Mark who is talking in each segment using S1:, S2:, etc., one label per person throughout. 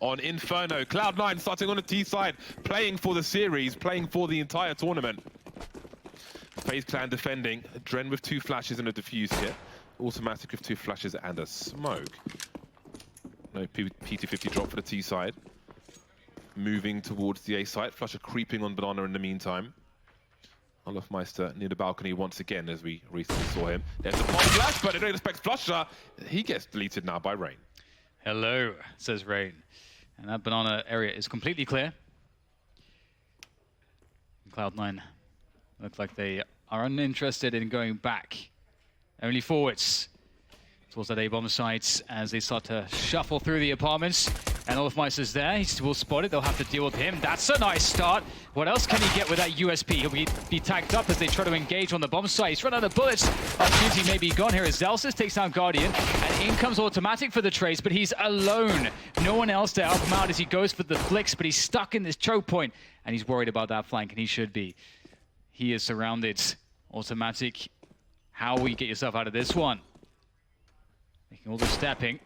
S1: on Inferno. Cloud9 starting on the T side, playing for the series, playing for the entire tournament. FaZe Clan defending. Dren with 2 flashes and a defuse kit. Automatic with 2 flashes and a smoke. No P250 drop for the T side. Moving towards the A site. Flusher creeping on Banana in the meantime. Olofmeister near the balcony once again, as we recently saw him. There's a bomb flash, but they don't expect Flusher. He gets deleted now by Rain.
S2: Hello, says Rain. And that Banana area is completely clear. Cloud9 look like they are uninterested in going back. Only forwards towards that A-bomb site as they start to shuffle through the apartments. And Olofmeister's there, he will spot it, they'll have to deal with him. That's a nice start. What else can he get with that USP? He'll be tagged up as they try to engage on the bomb site. He's run out of bullets. Opportunity may be gone here as Zelsis takes down Guardian. And in comes Automatic for the trace, but he's alone. No one else to help him out as he goes for the flicks, but he's stuck in this choke point. And he's worried about that flank, and he should be. He is surrounded. Automatic, how will you get yourself out of this one? Making all the stepping.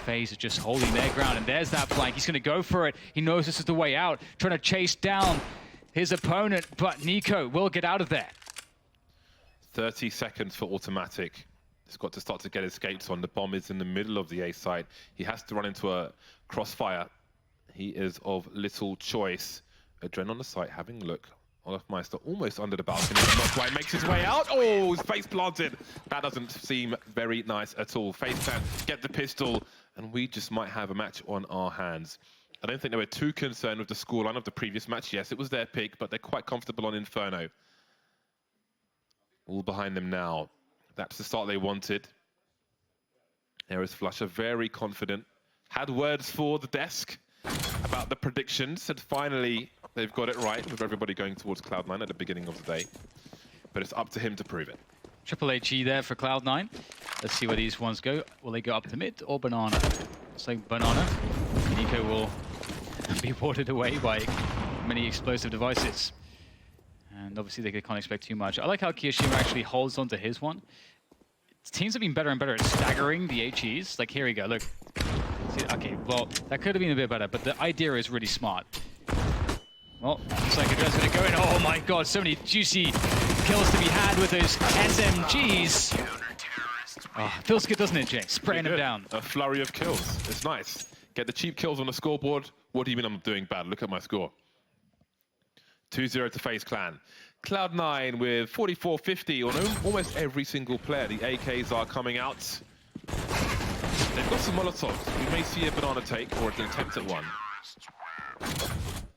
S2: FaZe is just holding their ground, and there's that flank. He's going to go for it. He knows this is the way out, trying to chase down his opponent, but Nico will get out of there.
S1: 30 seconds for Automatic. He's got to start to get his skates on. The bomb is in the middle of the A site. He has to run into a crossfire. He is of little choice. Adren on the site having a look. Olofmeister almost under the balcony, but not quite, makes his way out. Oh, his face planted. That doesn't seem very nice at all. FaZe Clan get the pistol, and we just might have a match on our hands. I don't think they were too concerned with the scoreline of the previous match. Yes, it was their pick, but they're quite comfortable on Inferno. All behind them now. That's the start they wanted. There is Flusher, very confident. Had words for the desk about the predictions, and finally they've got it right with everybody going towards Cloud9 at the beginning of the day. But it's up to him to prove it.
S2: Triple HE there for Cloud9. Let's see where these ones go. Will they go up to mid or Banana? It's like Banana. Nico will be warded away by many explosive devices. And obviously they can't expect too much. I like how Kiyoshima actually holds onto his one. Teams have been better and better at staggering the HEs. Like, here we go, look. See, okay, well, that could have been a bit better, but the idea is really smart. Well, looks like Adren's gonna go in. Oh my god, so many juicy kills to be had with those SMGs. Oh, feels good, doesn't it, James? Spraying them down.
S1: A flurry of kills. It's nice. Get the cheap kills on the scoreboard. What do you mean I'm doing bad? Look at my score. 2-0 to FaZe Clan. Cloud9 with 44-50 on almost every single player. The AKs are coming out. They've got some Molotovs. We may see a Banana take or an attempt at one.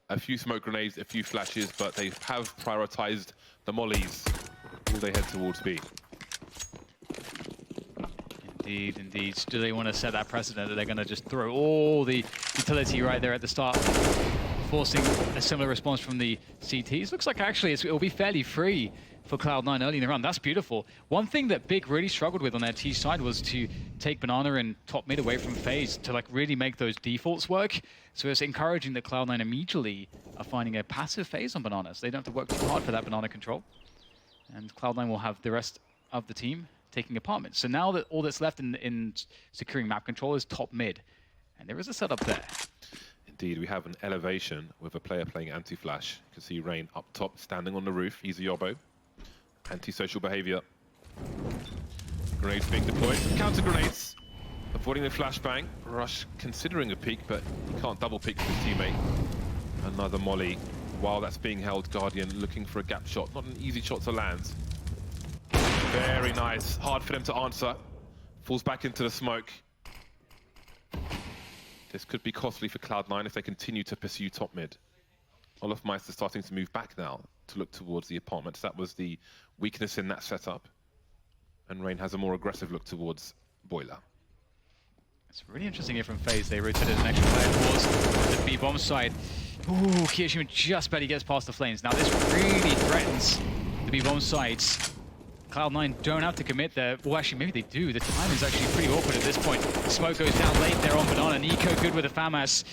S1: A few smoke grenades, a few flashes, but they have prioritized the mollies. Will they head towards B?
S2: Indeed, indeed. Do they want to set that precedent that they're going to just throw all the utility right there at the start, forcing a similar response from the CTs? Looks like actually it'll be fairly free for Cloud9 early in the round. That's beautiful. One thing that Big really struggled with on their T side was to take Banana and top mid away from FaZe to like really make those defaults work. So it's encouraging that Cloud9 immediately are finding a passive phase on Banana, so they don't have to work too hard for that Banana control. And Cloud9 will have the rest of the team taking apartments. So now that all that's left in securing map control is top mid. And there is a setup there.
S1: Indeed, we have an elevation with a player playing anti-flash. You can see Rain up top, standing on the roof. He's a Yobbo. Anti-social behavior. Grenades being deployed. Counter grenades. Avoiding the flashbang. Rush considering a peek, but he can't double peek with his teammate. Another molly. While that's being held, Guardian looking for a gap shot. Not an easy shot to land. Very nice. Hard for them to answer. Falls back into the smoke. This could be costly for Cloud9 if they continue to pursue top mid. Olofmeister starting to move back now to look towards the apartments. That was the weakness in that setup. And Rain has a more aggressive look towards Boiler.
S2: It's really interesting here from FaZe. They rotated an extra player towards the B-bomb side. Ooh, Kiyoshima just barely gets past the flames. Now this really threatens the B-bomb sides. Cloud9 don't have to commit there. Well, actually, maybe they do. The time is actually pretty awkward at this point. Smoke goes down late there on Banana. Nico good with a FAMAS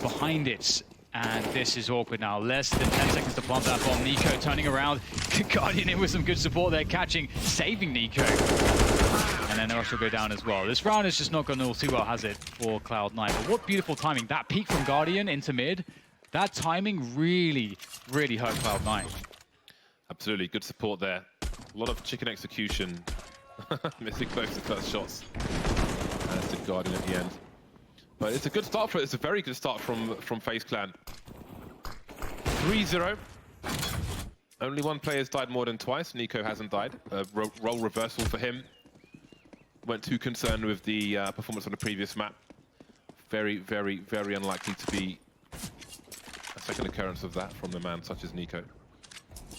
S2: behind it. And this is awkward now. Less than 10 seconds to plant that bomb. Nico turning around. Guardian in with some good support there, catching, saving Nico. And then the rush will go down as well. This round is just not going all too well, has it, for Cloud9? But what beautiful timing. That peek from Guardian into mid, that timing really, really hurt Cloud9.
S1: Absolutely, good support there. A lot of chicken execution. Missing both the first shots. And it's a Guardian at the end. But it's a good start for it. It's a very good start from Faze Clan. 3-0. Only one player's died more than twice. Nico hasn't died. Role reversal for him. Weren't too concerned with the performance on the previous map. Very, very, very unlikely to be a second occurrence of that from a man such as Nico.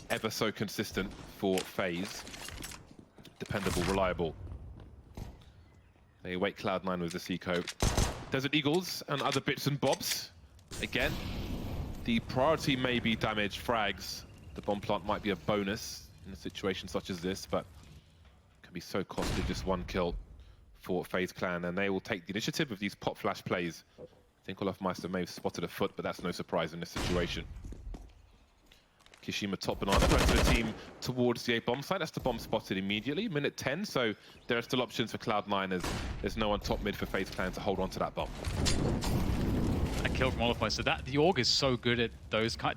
S1: Ever so consistent for Faze. Dependable, reliable. They await Cloud9 with this eco. Desert Eagles and other bits and bobs. Again, the priority may be damage frags. The bomb plant might be a bonus in a situation such as this, but can be so costly, just one kill for Faze Clan, and they will take the initiative of these pop flash plays. I think Olofmeister may have spotted a foot, but that's no surprise in this situation. Kishima top banana, the rest of the team towards the A bomb site. That's the bomb spotted immediately, minute 10, so there are still options for Cloud9 as there's no one top mid for Faze Clan to hold on to that bomb.
S2: A kill from Olofmeister. The AUG is so good at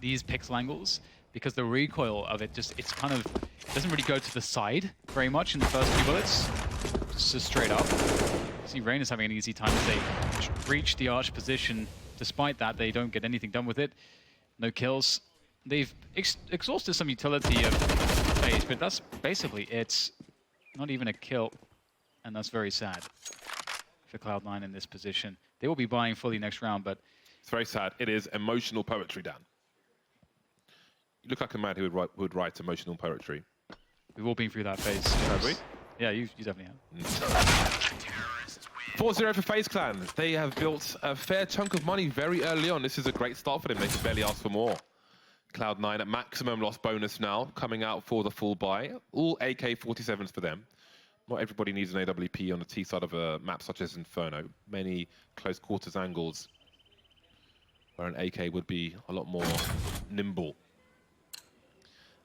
S2: these pixel angles, because the recoil of it it's kind of, it doesn't really go to the side very much in the first few bullets. Just straight up. See, Rain is having an easy time as they reach the arch position. Despite that, they don't get anything done with it. No kills. They've exhausted some utility of Faze, but that's basically it. Not even a kill, and that's very sad for Cloud9 in this position. They will be buying fully next round, but...
S1: It's very sad. It is emotional poetry, Dan. You look like a man who would write emotional poetry.
S2: We've all been through that phase.
S1: Have we?
S2: Yeah, you definitely have.
S1: 4-0 for Faze Clan. They have built a fair chunk of money very early on. This is a great start for them. They could barely ask for more. Cloud9 at maximum loss bonus now, coming out for the full buy. All AK-47s for them. Not everybody needs an AWP on the T side of a map such as Inferno. Many close quarters angles where an AK would be a lot more nimble.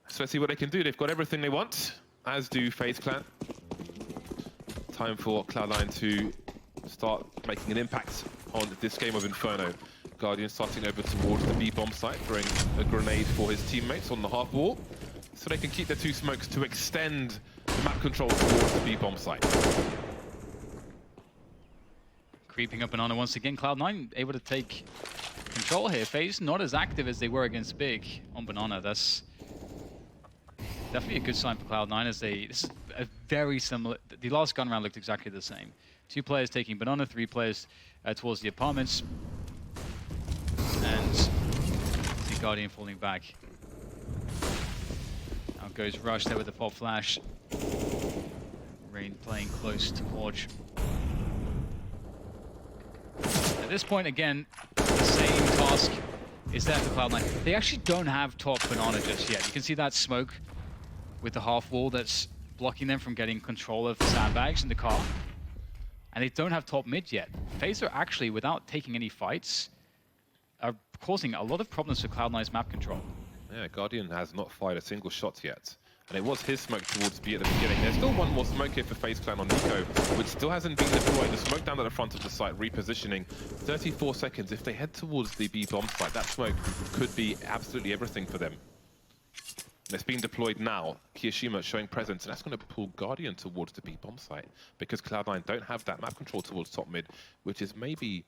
S1: So let's see what they can do. They've got everything they want, as do Faze Clan. Time for Cloud9 to start making an impact on this game of Inferno. Guardian starting over towards the B bomb site, throwing a grenade for his teammates on the half wall, so they can keep their two smokes to extend the map control towards the B bomb site.
S2: Creeping up Banana once again. Cloud9 able to take control here. Faze not as active as they were against Big on Banana. That's definitely a good sign for Cloud9 as this is a very similar... The last gun round looked exactly the same. 2 players taking Banana, 3 players towards the apartments. And the Guardian falling back. Now goes Rush there with the pop flash. Rain playing close to Forge. At this point, again, the same task is there for Cloud9. They actually don't have top Banana just yet. You can see that smoke with the half wall that's blocking them from getting control of the sandbags in the car. And they don't have top mid yet. Faze are actually, without taking any fights, are causing a lot of problems for Cloud9's map control.
S1: Yeah, Guardian has not fired a single shot yet. And it was his smoke towards B at the beginning. There's still one more smoke here for Faze Clan on Nico, which still hasn't been deployed. The smoke down at the front of the site, repositioning. 34 seconds. If they head towards the B bomb site, that smoke could be absolutely everything for them. And it's being deployed now. Kishima showing presence, and that's going to pull Guardian towards the B bomb site, because Cloud9 don't have that map control towards top mid, which is maybe...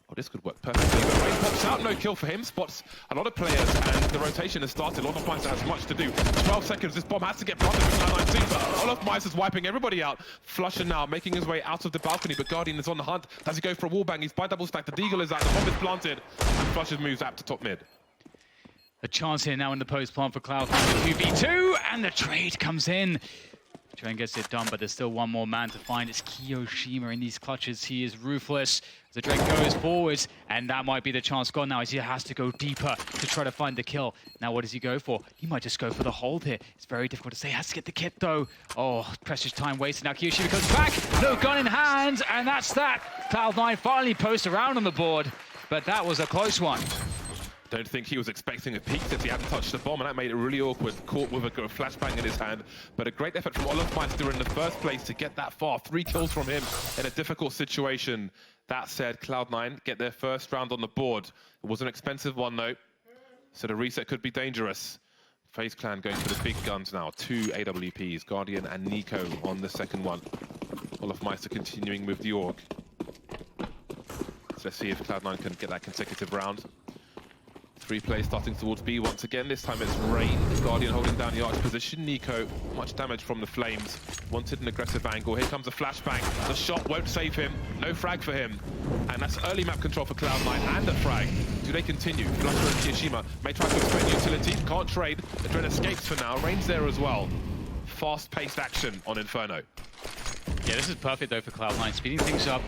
S1: Oh, this could work perfectly. But Ray pops out, no kill for him. Spots a lot of players, and the rotation has started. Olofmeister has much to do. 12 seconds, this bomb has to get planted for Cloud9 team, but Olofmeister's wiping everybody out. Flusher now, making his way out of the balcony, but Guardian is on the hunt. Does he go for a wallbang? He's by double stack. The Deagle is out, the bomb is planted, and Flusher moves up to top mid.
S2: A chance here now in the post plant for Cloud9 with 2v2, and the trade comes in. Train gets it done, but there's still one more man to find. It's Kyoshima in these clutches. He is ruthless. The Drake goes forwards, and that might be the chance gone now as he has to go deeper to try to find the kill. Now what does he go for? He might just go for the hold here. It's very difficult to say. He has to get the kit though. Oh, precious time wasted. Now Kyoshima comes back. No gun in hand, and that's that. Cloud9 finally post around on the board, but that was a close one.
S1: Don't think he was expecting a peek since he hadn't touched the bomb, and that made it really awkward. Caught with a flashbang in his hand, but a great effort from Olofmeister in the first place to get that far. 3 kills from him in a difficult situation. That said, Cloud9 get their first round on the board. It was an expensive one though, so the reset could be dangerous. FaZe Clan going for the big guns now. 2 AWPs, Guardian and Nico on the second one. Olofmeister continuing with the AUG. So let's see if Cloud9 can get that consecutive round. 3 players starting towards B once again. This time it's Rain. Guardian holding down the arch position. Nico, much damage from the flames. Wanted an aggressive angle. Here comes a flashbang. The shot won't save him. No frag for him. And that's early map control for Cloud9 and a frag. Do they continue? Flusher and Kiyashima may try to expend utility. Can't trade. Adren escapes for now. Rain's there as well. Fast-paced action on Inferno.
S2: Yeah, this is perfect though for Cloud9, speeding things up.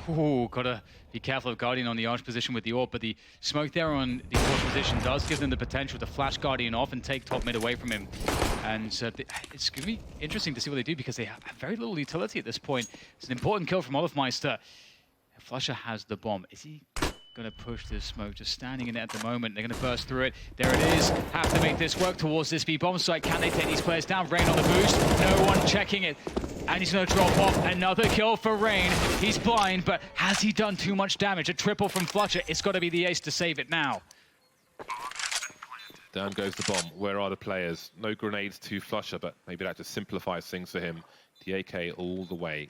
S2: Ooh, gotta be careful of Guardian on the arch position with the AWP, but the smoke there on the force position does give them the potential to flash Guardian off and take top mid away from him. And it's gonna be interesting to see what they do because they have very little utility at this point. It's an important kill from Olofmeister. Flusher has the bomb. Is he gonna push this smoke? Just standing in it at the moment. They're gonna burst through it. There it is. Have to make this work towards this B bomb site. Can they take these players down? Rain on the boost. No one checking it. And he's going to drop off. Another kill for Rain. He's blind, but has he done too much damage? A triple from Flusher. It's got to be the ace to save it now.
S1: Down goes the bomb. Where are the players? No grenades to Flusher, but maybe that just simplifies things for him. The AK all the way.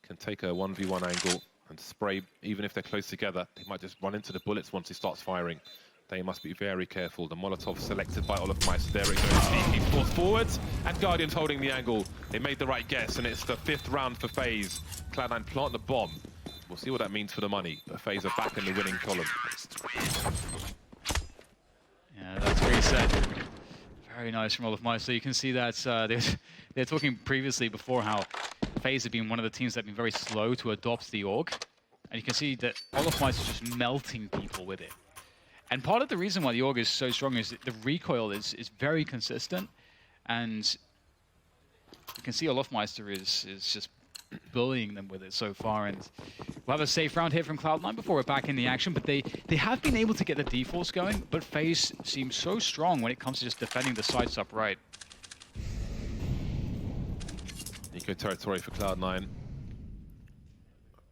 S1: Can take a 1v1 angle and spray, even if they're close together. They might just run into the bullets once he starts firing. They must be very careful. The Molotov selected by Olofmeister. There it goes. He forced forwards, and Guardian's holding the angle. They made the right guess, and it's the 5th round for FaZe. Cloud9 plant the bomb. We'll see what that means for the money. But FaZe are back in the winning column.
S2: Yeah, that's what he said. Very nice from Olofmeister. You can see that they're talking previously before how FaZe have been one of the teams that have been very slow to adopt the AUG. And you can see that Olofmeister is just melting people with it. And part of the reason why the AUG is so strong is that the recoil is very consistent, and you can see Olofmeister is just bullying them with it so far. And we'll have a safe round here from Cloud9 before we're back in the action, but they have been able to get the D-Force going, but FaZe seems so strong when it comes to just defending the sites upright.
S1: Nico territory for Cloud9.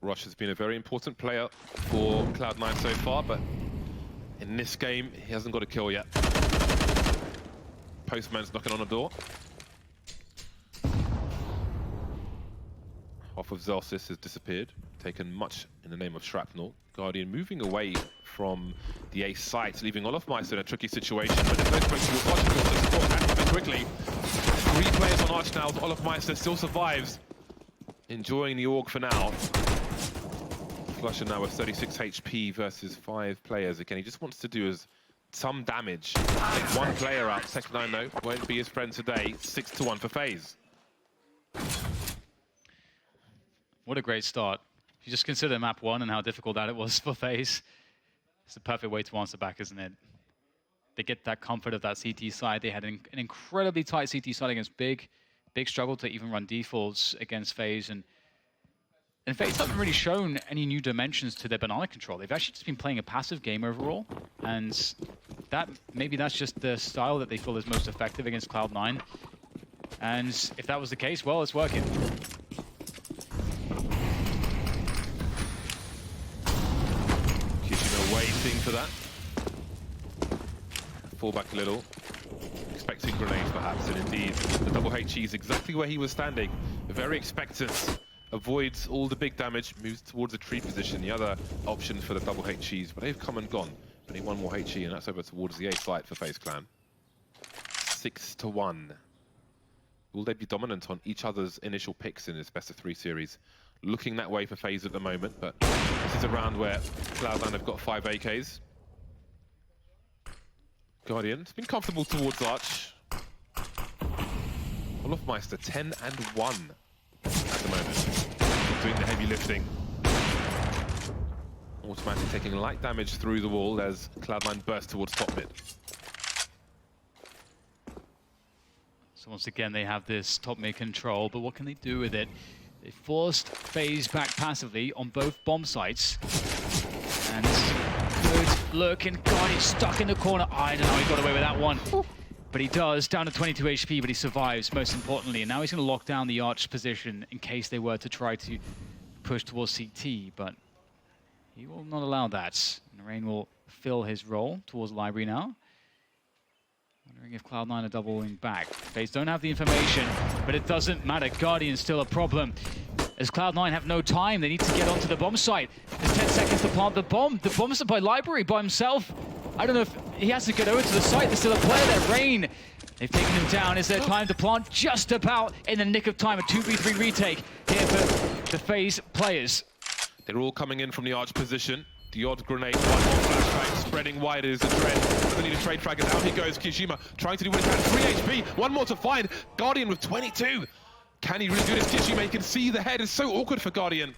S1: Rush has been a very important player for Cloud9 so far, but in this game, he hasn't got a kill yet. Postman's knocking on the door. Half of Zelsis has disappeared, taken much in the name of shrapnel. Guardian moving away from the A site, leaving Olofmeister in a tricky situation, but there's no space to watch because the support can happen quickly. 3 players on Arch now, Olofmeister still survives, enjoying the AUG for now. Flusher now with 36 HP versus 5 players. Again, he just wants to do some damage. Take 1 player out. Tech9 though won't be his friend today. 6-1 for FaZe.
S2: What a great start. If you just consider map 1 and how difficult that it was for FaZe, it's the perfect way to answer back, isn't it? They get that comfort of that CT side. They had an incredibly tight CT side against Big. Big struggle to even run defaults against FaZe, and FaZe haven't really shown any new dimensions to their banana control. They've actually just been playing a passive game overall, and maybe that's just the style that they feel is most effective against Cloud9. And if that was the case, well, it's working.
S1: Kishima waiting for that. Fall back a little. Expecting grenades perhaps, and indeed, the double HE is exactly where he was standing. Very expectant. Avoids all the big damage, moves towards a tree position. The other option for the double HEs, but they've come and gone. Only 1 more HE, and that's over towards the A site for FaZe Clan. 6-1. Will they be dominant on each other's initial picks in this best-of-3 series? Looking that way for FaZe at the moment, but this is a round where Cloud9 have got 5 AKs. Guardian's been comfortable towards Arch. Olofmeister 10-1 at the moment, doing the heavy lifting. Automatically taking light damage through the wall as Cloud9 burst towards top mid.
S2: So once again, they have this top mid control, but what can they do with it? They forced FaZe back passively on both bomb sites. And good look, and God, he's stuck in the corner. I don't know, he got away with that one. But he does, down to 22 HP, but he survives, most importantly. And now he's going to lock down the arch position in case they were to try to push towards CT, but he will not allow that. And Rain will fill his role towards Library now. Wondering if Cloud9 are doubling back. Faze don't have the information, but it doesn't matter. Guardian's still a problem. As Cloud9 have no time, they need to get onto the bomb site. There's 10 seconds to plant the bomb. The bomb's by Library by himself. I don't know if he has to get over to the site. There's still a player there, Rain. They've taken him down. Is there time to plant? Just about in the nick of time. A 2v3 retake here for the Faze players.
S1: They're all coming in from the arch position. The odd grenade, one more flashbang, spreading wide is the Dread. Doesn't need a trade frag, and out he goes. Kyoshima trying to do what he can. 3 HP, one more to find. Guardian with 22. Can he really do this? Kyoshima, you can see the head is so awkward for Guardian.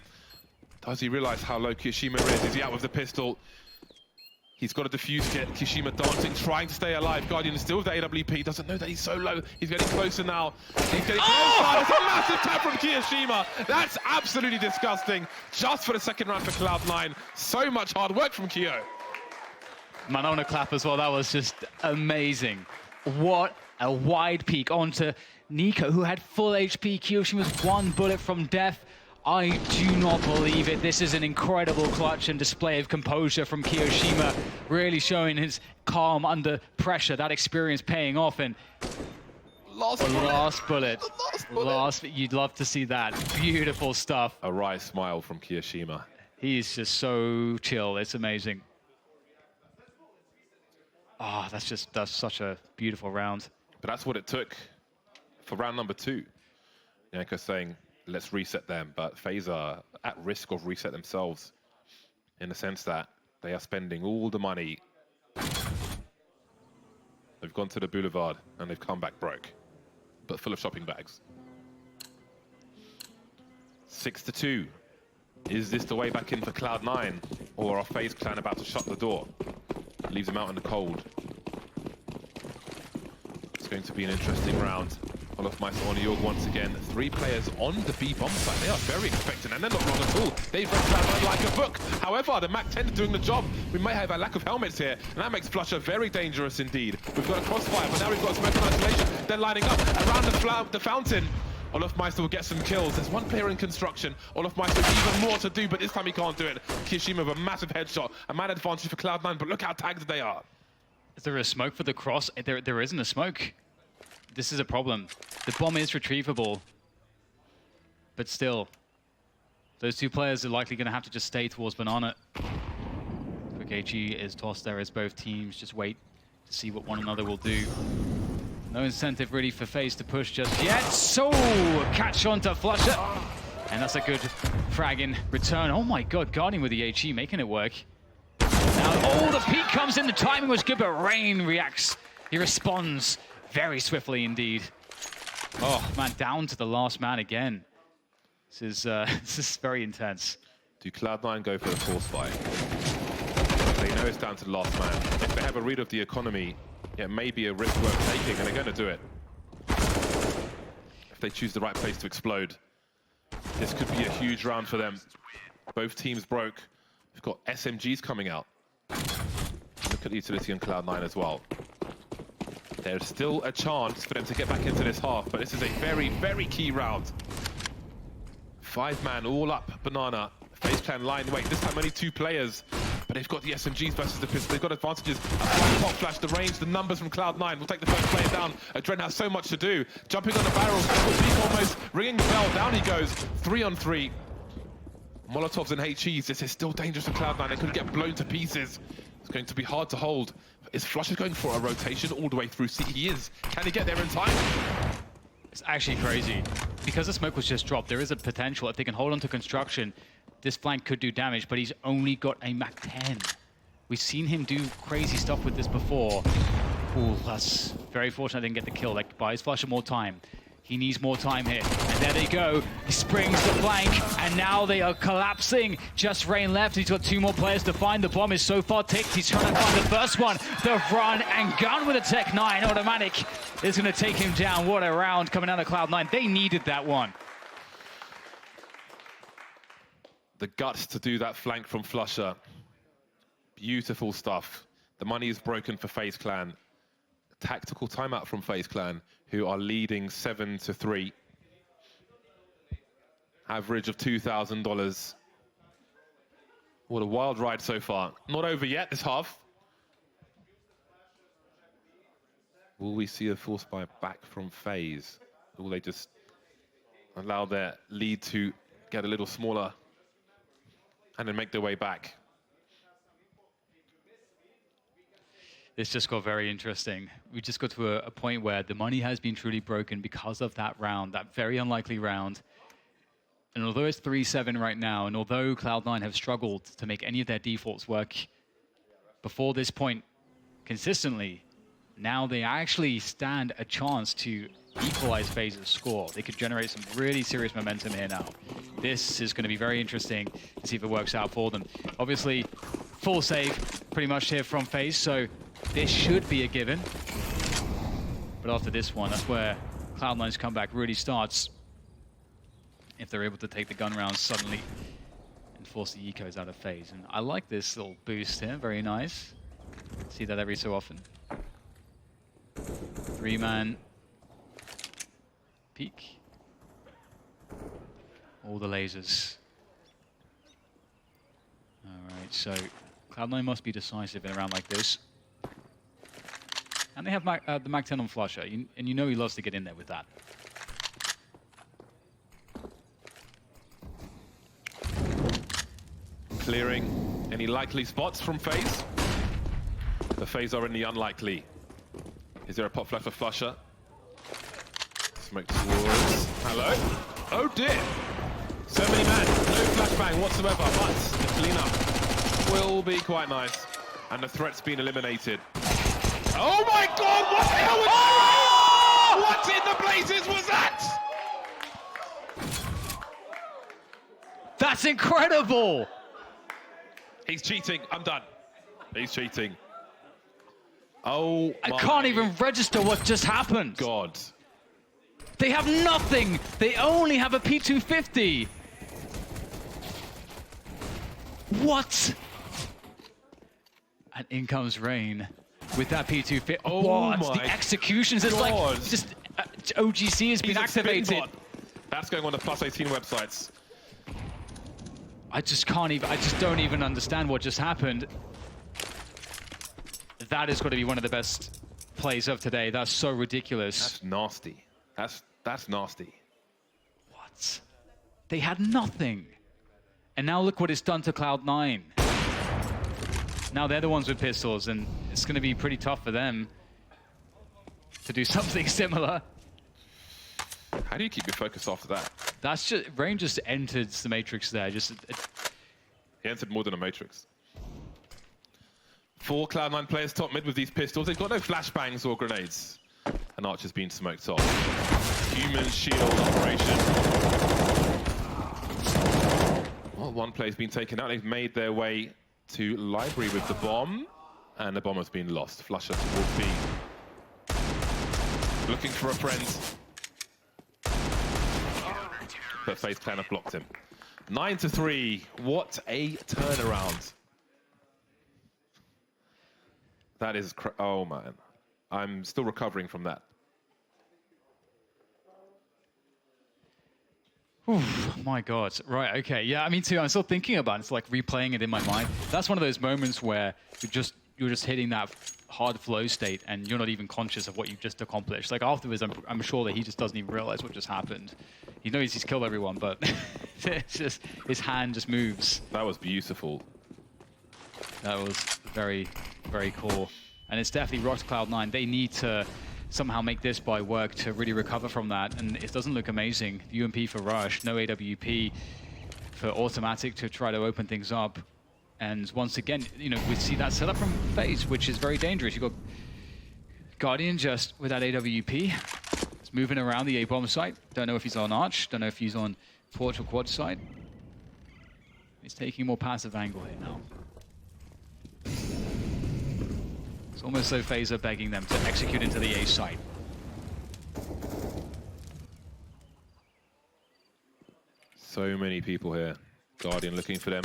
S1: Does he realize how low Kyoshima is? Is he out with the pistol? He's got a defuse kit. Kyoshima dancing, trying to stay alive. Guardian is still with the AWP. Doesn't know that he's so low. He's getting closer now. He's getting closer. It's a massive tap from Kyoshima. That's absolutely disgusting. Just for the second round for Cloud9. So much hard work from Kyo.
S2: Man, I want to clap as well. That was just amazing. What a wide peek onto Nico, who had full HP. Kyoshima was one bullet from death. I do not believe it. This is an incredible clutch and display of composure from Kyoshima, really showing his calm under pressure, that experience paying off. And last bullet. You'd love to see that. Beautiful stuff.
S1: A wry smile from Kyoshima.
S2: He's just so chill. It's amazing. Ah, that's such a beautiful round.
S1: But that's what it took for round number 2. Yanko saying, let's reset them, but Faze are at risk of reset themselves in the sense that they are spending all the money. They've gone to the boulevard and they've come back broke, but full of shopping bags. 6-2. Is this the way back in for Cloud9, or are Faze Clan about to shut the door? Leaves them out in the cold. It's going to be an interesting round. Olofmeister on York once again. 3 players on the B bomb site. They are very expectant, and they're not wrong at all. They've read Cloud9 like a book. However, the MAC-10 are doing the job. We may have a lack of helmets here, and that makes Flusher very dangerous indeed. We've got a crossfire, but now we've got smoke and isolation. They're lining up around the fountain. Olofmeister will get some kills. There's one player in construction. Olofmeister with even more to do, but this time he can't do it. Kyoshima with a massive headshot. A man advantage for Cloud9, but look how tagged they are.
S2: Is there a smoke for the cross? There isn't a smoke. This is a problem. The bomb is retrievable, but still, those 2 players are likely going to have to just stay towards Banana. Quick HE is tossed there as both teams just wait to see what one another will do. No incentive really for Faze to push just yet. So, catch on to Flusher. And that's a good frag in return. Oh my god, Guardian with the HE, making it work. Now, the peak comes in, the timing was good, but Rain reacts. He responds very swiftly indeed. Oh man, down to the last man again. This is very intense.
S1: Do Cloud9 go for the force fight? They know it's down to the last man. If they have a read of the economy, it may be a risk worth taking, and they're going to do it. If they choose the right place to explode, this could be a huge round for them. Both teams broke. We've got SMGs coming out. Look at the utility on Cloud9 as well. There's still a chance for them to get back into this half, but this is a very, very key round. 5-man all up, Banana. Faze Clan line, wait, this time only 2 players. But they've got the SMGs versus the pistol. They've got advantages. Pop flash, the range, the numbers from Cloud9 will take the first player down. Adren has so much to do. Jumping on the barrels, almost ringing the bell. Down he goes. 3-on-3. Molotovs and HEs. This is still dangerous for Cloud9. They could get blown to pieces. It's going to be hard to hold. Is Flusher going for a rotation all the way through C? He is. Can he get there in time?
S2: It's actually crazy. Because the smoke was just dropped, there is a potential. If they can hold on to construction, this flank could do damage, but he's only got a MAC-10. We've seen him do crazy stuff with this before. Ooh, that's very fortunate I didn't get the kill. That buys Flusher more time. He needs more time here. And there they go. He springs the flank, and now they are collapsing. Just Rain left. He's got 2 more players to find. The bomb is so far ticked. He's trying to find the first one. The run and gun with a Tech 9 automatic is going to take him down. What a round coming out of Cloud9. They needed that one.
S1: The guts to do that flank from Flusher. Beautiful stuff. The money is broken for FaZe Clan. Tactical timeout from FaZe Clan, who are leading 7-3. Average of $2,000. What a wild ride so far. Not over yet, this half. Will we see a force buy back from FaZe? Or will they just allow their lead to get a little smaller and then make their way back?
S2: This just got very interesting. We just got to a point where the money has been truly broken because of that round, that very unlikely round. And although it's 3-7 right now, and although Cloud9 have struggled to make any of their defaults work before this point consistently, now they actually stand a chance to equalize FaZe's score. They could generate some really serious momentum here now. This is going to be very interesting to see if it works out for them. Obviously, full save pretty much here from FaZe, so this should be a given. But after this one, that's where Cloud9's comeback really starts. If they're able to take the gun rounds suddenly and force the ecos out of FaZe. And I like this little boost here, very nice. See that every so often. 3-man peek. All the lasers. Alright, so Cloud9 must be decisive in a round like this. And they have the Mac 10 on Flusher, and you know he loves to get in there with that.
S1: Clearing any likely spots from FaZe. The FaZe are in the unlikely. Is there a pop flash for Flusher? Smoke towards. Hello? Oh dear! So many men, no flashbang whatsoever, but the cleanup will be quite nice. And the threat's been eliminated. Oh my god, what the hell was that? What in the blazes was that?
S2: That's incredible!
S1: He's cheating, I'm done. He's cheating. Oh
S2: I can't even register what just happened.
S1: God.
S2: They have nothing. They only have a P250. What? And in comes Rain with that P250.
S1: Oh
S2: what?
S1: my
S2: The executions. It's
S1: God.
S2: like just OGC has been activated.
S1: That's going on the Plus 18 websites.
S2: I just can't even. I just don't even understand what just happened. That is going to be one of the best plays of today. That's so ridiculous.
S1: That's nasty. That's nasty.
S2: What? They had nothing. And now look what it's done to Cloud9. Now they're the ones with pistols, and it's going to be pretty tough for them to do something similar.
S1: How do you keep your focus after that?
S2: That's just... Rain just entered the Matrix there. Just...
S1: He entered more than a Matrix. 4 Cloud9 players top mid with these pistols. They've got no flashbangs or grenades. And Archer's been smoked off. Human shield operation. Well, one player's been taken out. They've made their way to library with the bomb. And the bomb has been lost. Flusher towards B. Looking for a friend. But FaZe Clan have blocked him. 9-3. What a turnaround. That is... Oh, man. I'm still recovering from that.
S2: Oof, my God. Right, okay. Yeah, me too. I'm still thinking about it. It's like replaying it in my mind. That's one of those moments where you're just hitting that hard flow state and you're not even conscious of what you've just accomplished. Like afterwards, I'm sure that he just doesn't even realize what just happened. He knows he's killed everyone, but it's just, his hand just moves.
S1: That was beautiful.
S2: That was very, very cool. And it's definitely rocked Cloud9. They need to somehow make this buy work to really recover from that. And it doesn't look amazing. UMP for Rush, no AWP for Automatic to try to open things up. And once again, you know, we see that setup from FaZe, which is very dangerous. You've got Guardian just with that AWP. It's moving around the A-bomb site. Don't know if he's on Arch. Don't know if he's on Porch or Quad side. He's taking a more passive angle here now. It's almost though FaZe are begging them to execute into the A site.
S1: So many people here. Guardian looking for them.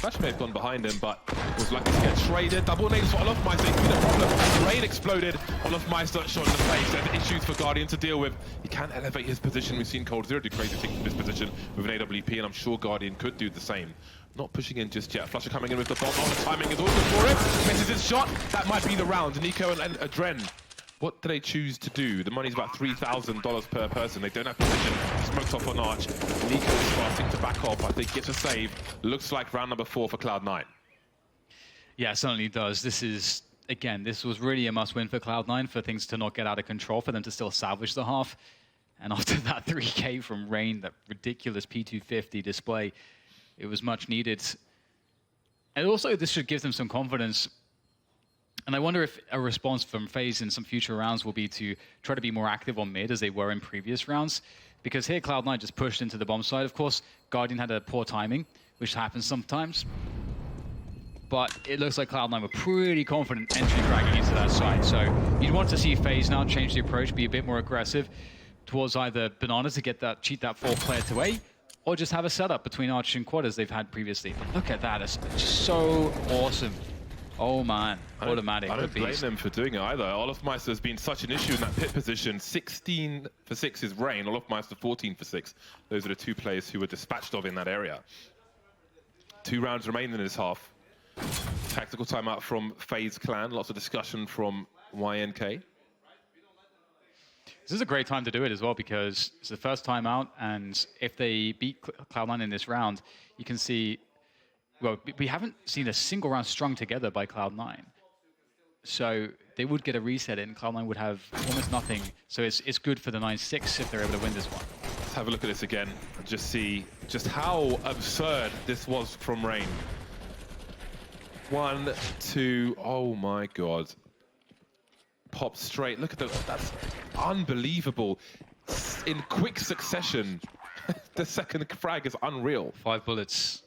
S1: Flash may have gone behind him, but was lucky to get traded. Double nades for Olofmeister. It's been a problem. Rain exploded. Olofmeister shot in the face. There's issues for Guardian to deal with. He can elevate his position. We've seen Cold Zero do crazy things in this position with an AWP, and I'm sure Guardian could do the same. Not pushing in just yet. Flusher coming in with the bomb. Oh, the timing is also for it. Misses his shot. That might be the round. Nico and Adren. What do they choose to do? The money's about $3,000 per person. They don't have position. Smoked off on Arch. Nico is starting to back off. I think gets a save. Looks like round number 4 for Cloud9.
S2: Yeah, it certainly does. This is, again, this was really a must-win for Cloud9 for things to not get out of control, for them to still salvage the half. And after that 3K from Rain, that ridiculous P250 display, it was much needed. And also, this should give them some confidence. And I wonder if a response from FaZe in some future rounds will be to try to be more active on mid as they were in previous rounds. Because here Cloud9 just pushed into the bomb side. Of course, Guardian had a poor timing, which happens sometimes. But it looks like Cloud9 were pretty confident entry dragging into that side. So you'd want to see FaZe now change the approach, be a bit more aggressive towards either Banana to get that, cheat that fourth player to A, or just have a setup between Arch and Quad as they've had previously. But look at that, it's just so awesome. Oh man, automatic.
S1: I don't blame them for doing it either. Olofmeister has been such an issue in that pit position. 16 for 6 is Rain, Olofmeister 14 for 6. Those are the 2 players who were dispatched of in that area. 2 rounds remain in this half. Tactical timeout from FaZe Clan. Lots of discussion from YNK.
S2: This is a great time to do it as well because it's the first time out, and if they beat Cloud9 in this round, you can see, well, we haven't seen a single round strung together by Cloud9. So they would get a reset in, Cloud9 would have almost nothing. So it's good for the 9-6 if they're able to win this one.
S1: Let's have a look at this again and just see just how absurd this was from Rain. 1, 2, oh my God. Pop straight, look at that's unbelievable. In quick succession, the second frag is unreal.
S2: 5 bullets,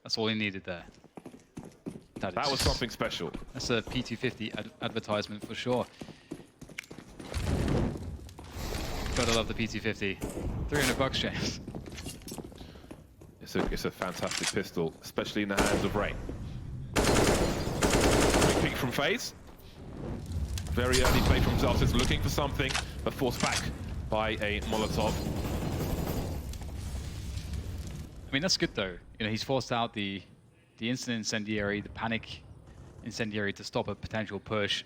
S2: that's all he needed there.
S1: That was something special.
S2: That's a P250 advertisement for sure. Gotta love the P250. $300, James.
S1: It's a fantastic pistol, especially in the hands of Rain. Quick peek from FaZe. Very early play from Zelsis, looking for something, but forced back by a Molotov.
S2: I mean, that's good though. You know, he's forced out the instant incendiary, the panic incendiary to stop a potential push.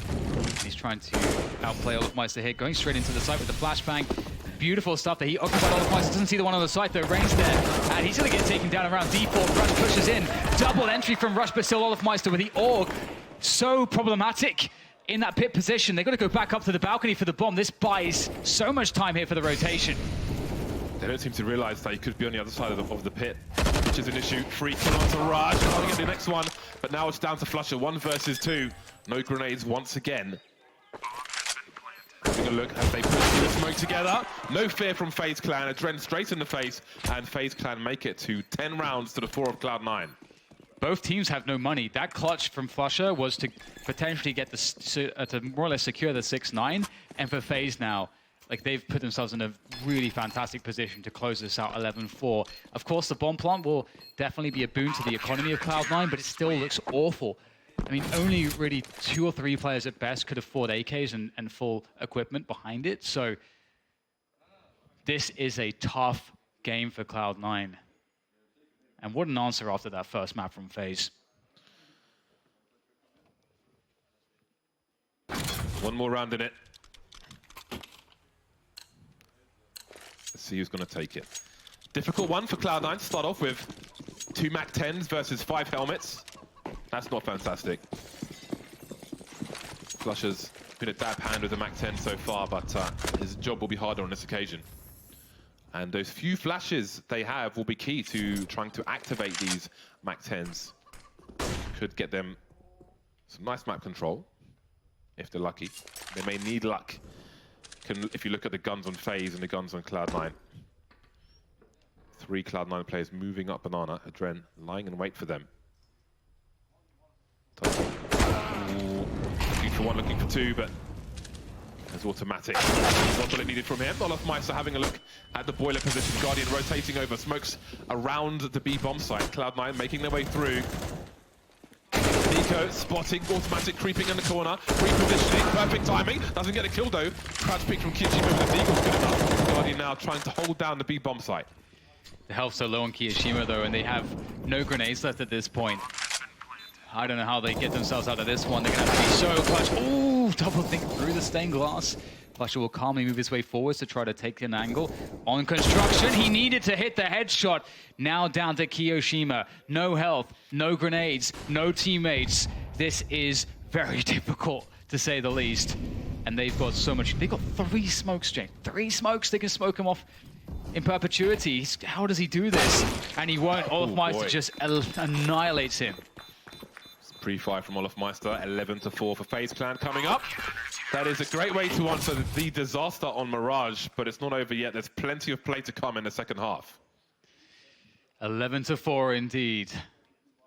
S2: And he's trying to outplay Olofmeister here, going straight into the site with the flashbang. Beautiful stuff that he occupied. Olofmeister doesn't see the one on the site though. Rain's there, and he's gonna get taken down around default. Rush pushes in, double entry from Rush, but still Olofmeister with the AUG. So problematic in that pit position. They've got to go back up to the balcony for the bomb. This buys so much time here for the rotation.
S1: They don't seem to realize that he could be on the other side of the pit, which is an issue. Free kill onto Raj, trying to get the next one, but now it's down to Flusher, 1 versus 2. No grenades once again. Having a look as they put the smoke together. No fear from FaZe Clan. Adren straight in the face, and FaZe Clan make it to 10 rounds to the 4 of Cloud9.
S2: Both teams have no money. That clutch from Flusher was to potentially get to more or less secure the 6-9, and for FaZe now, like, they've put themselves in a really fantastic position to close this out 11-4. Of course, the bomb plant will definitely be a boon to the economy of Cloud9, but it still looks awful. I mean, only really 2 or 3 players at best could afford AKs and full equipment behind it. So this is a tough game for Cloud9. And what an answer after that first map from FaZe.
S1: One more round in it. Let's see who's going to take it. Difficult one for Cloud9 to start off with. 2 MAC-10s versus 5 helmets. That's not fantastic. Flusher's been a dab hand with the MAC-10 so far, but his job will be harder on this occasion. And those few flashes they have will be key to trying to activate these MAC-10s. Could get them some nice map control, if they're lucky. They may need luck, if you look at the guns on FaZe and the guns on Cloud9. 3 Cloud9 players moving up Banana. Adren lying in wait for them. Ooh, looking for 1, looking for 2, but There's automatic. That's all it needed from him. Olofmeister having a look at the boiler position. Guardian rotating over. Smokes around the B bomb site. Cloud9 making their way through. NiKo spotting automatic creeping in the corner. Repositioning. Perfect timing. Doesn't get a kill though. Crouch pick from Kiyashima with the Eagle's good enough. Guardian now trying to hold down the B bomb site.
S2: The health's so low on Kiyashima though, and they have no grenades left at this point. I don't know how they get themselves out of this one. They're going to have to be so clutch. Ooh, double think through the stained glass. Flusher will calmly move his way forwards to try to take an angle. On construction, he needed to hit the headshot. Now down to Kiyashima. No health, no grenades, no teammates. This is very difficult, to say the least. And they've got so much. They've got 3 smokes, Jane. 3 smokes. They can smoke him off in perpetuity. How does he do this? And he won't. Olofmeister just annihilates him.
S1: Pre-fire from Olofmeister, 11-4 for Faze Clan coming up. That is a great way to answer the disaster on Mirage, but it's not over yet. There's plenty of play to come in the second half.
S2: 11-4 indeed.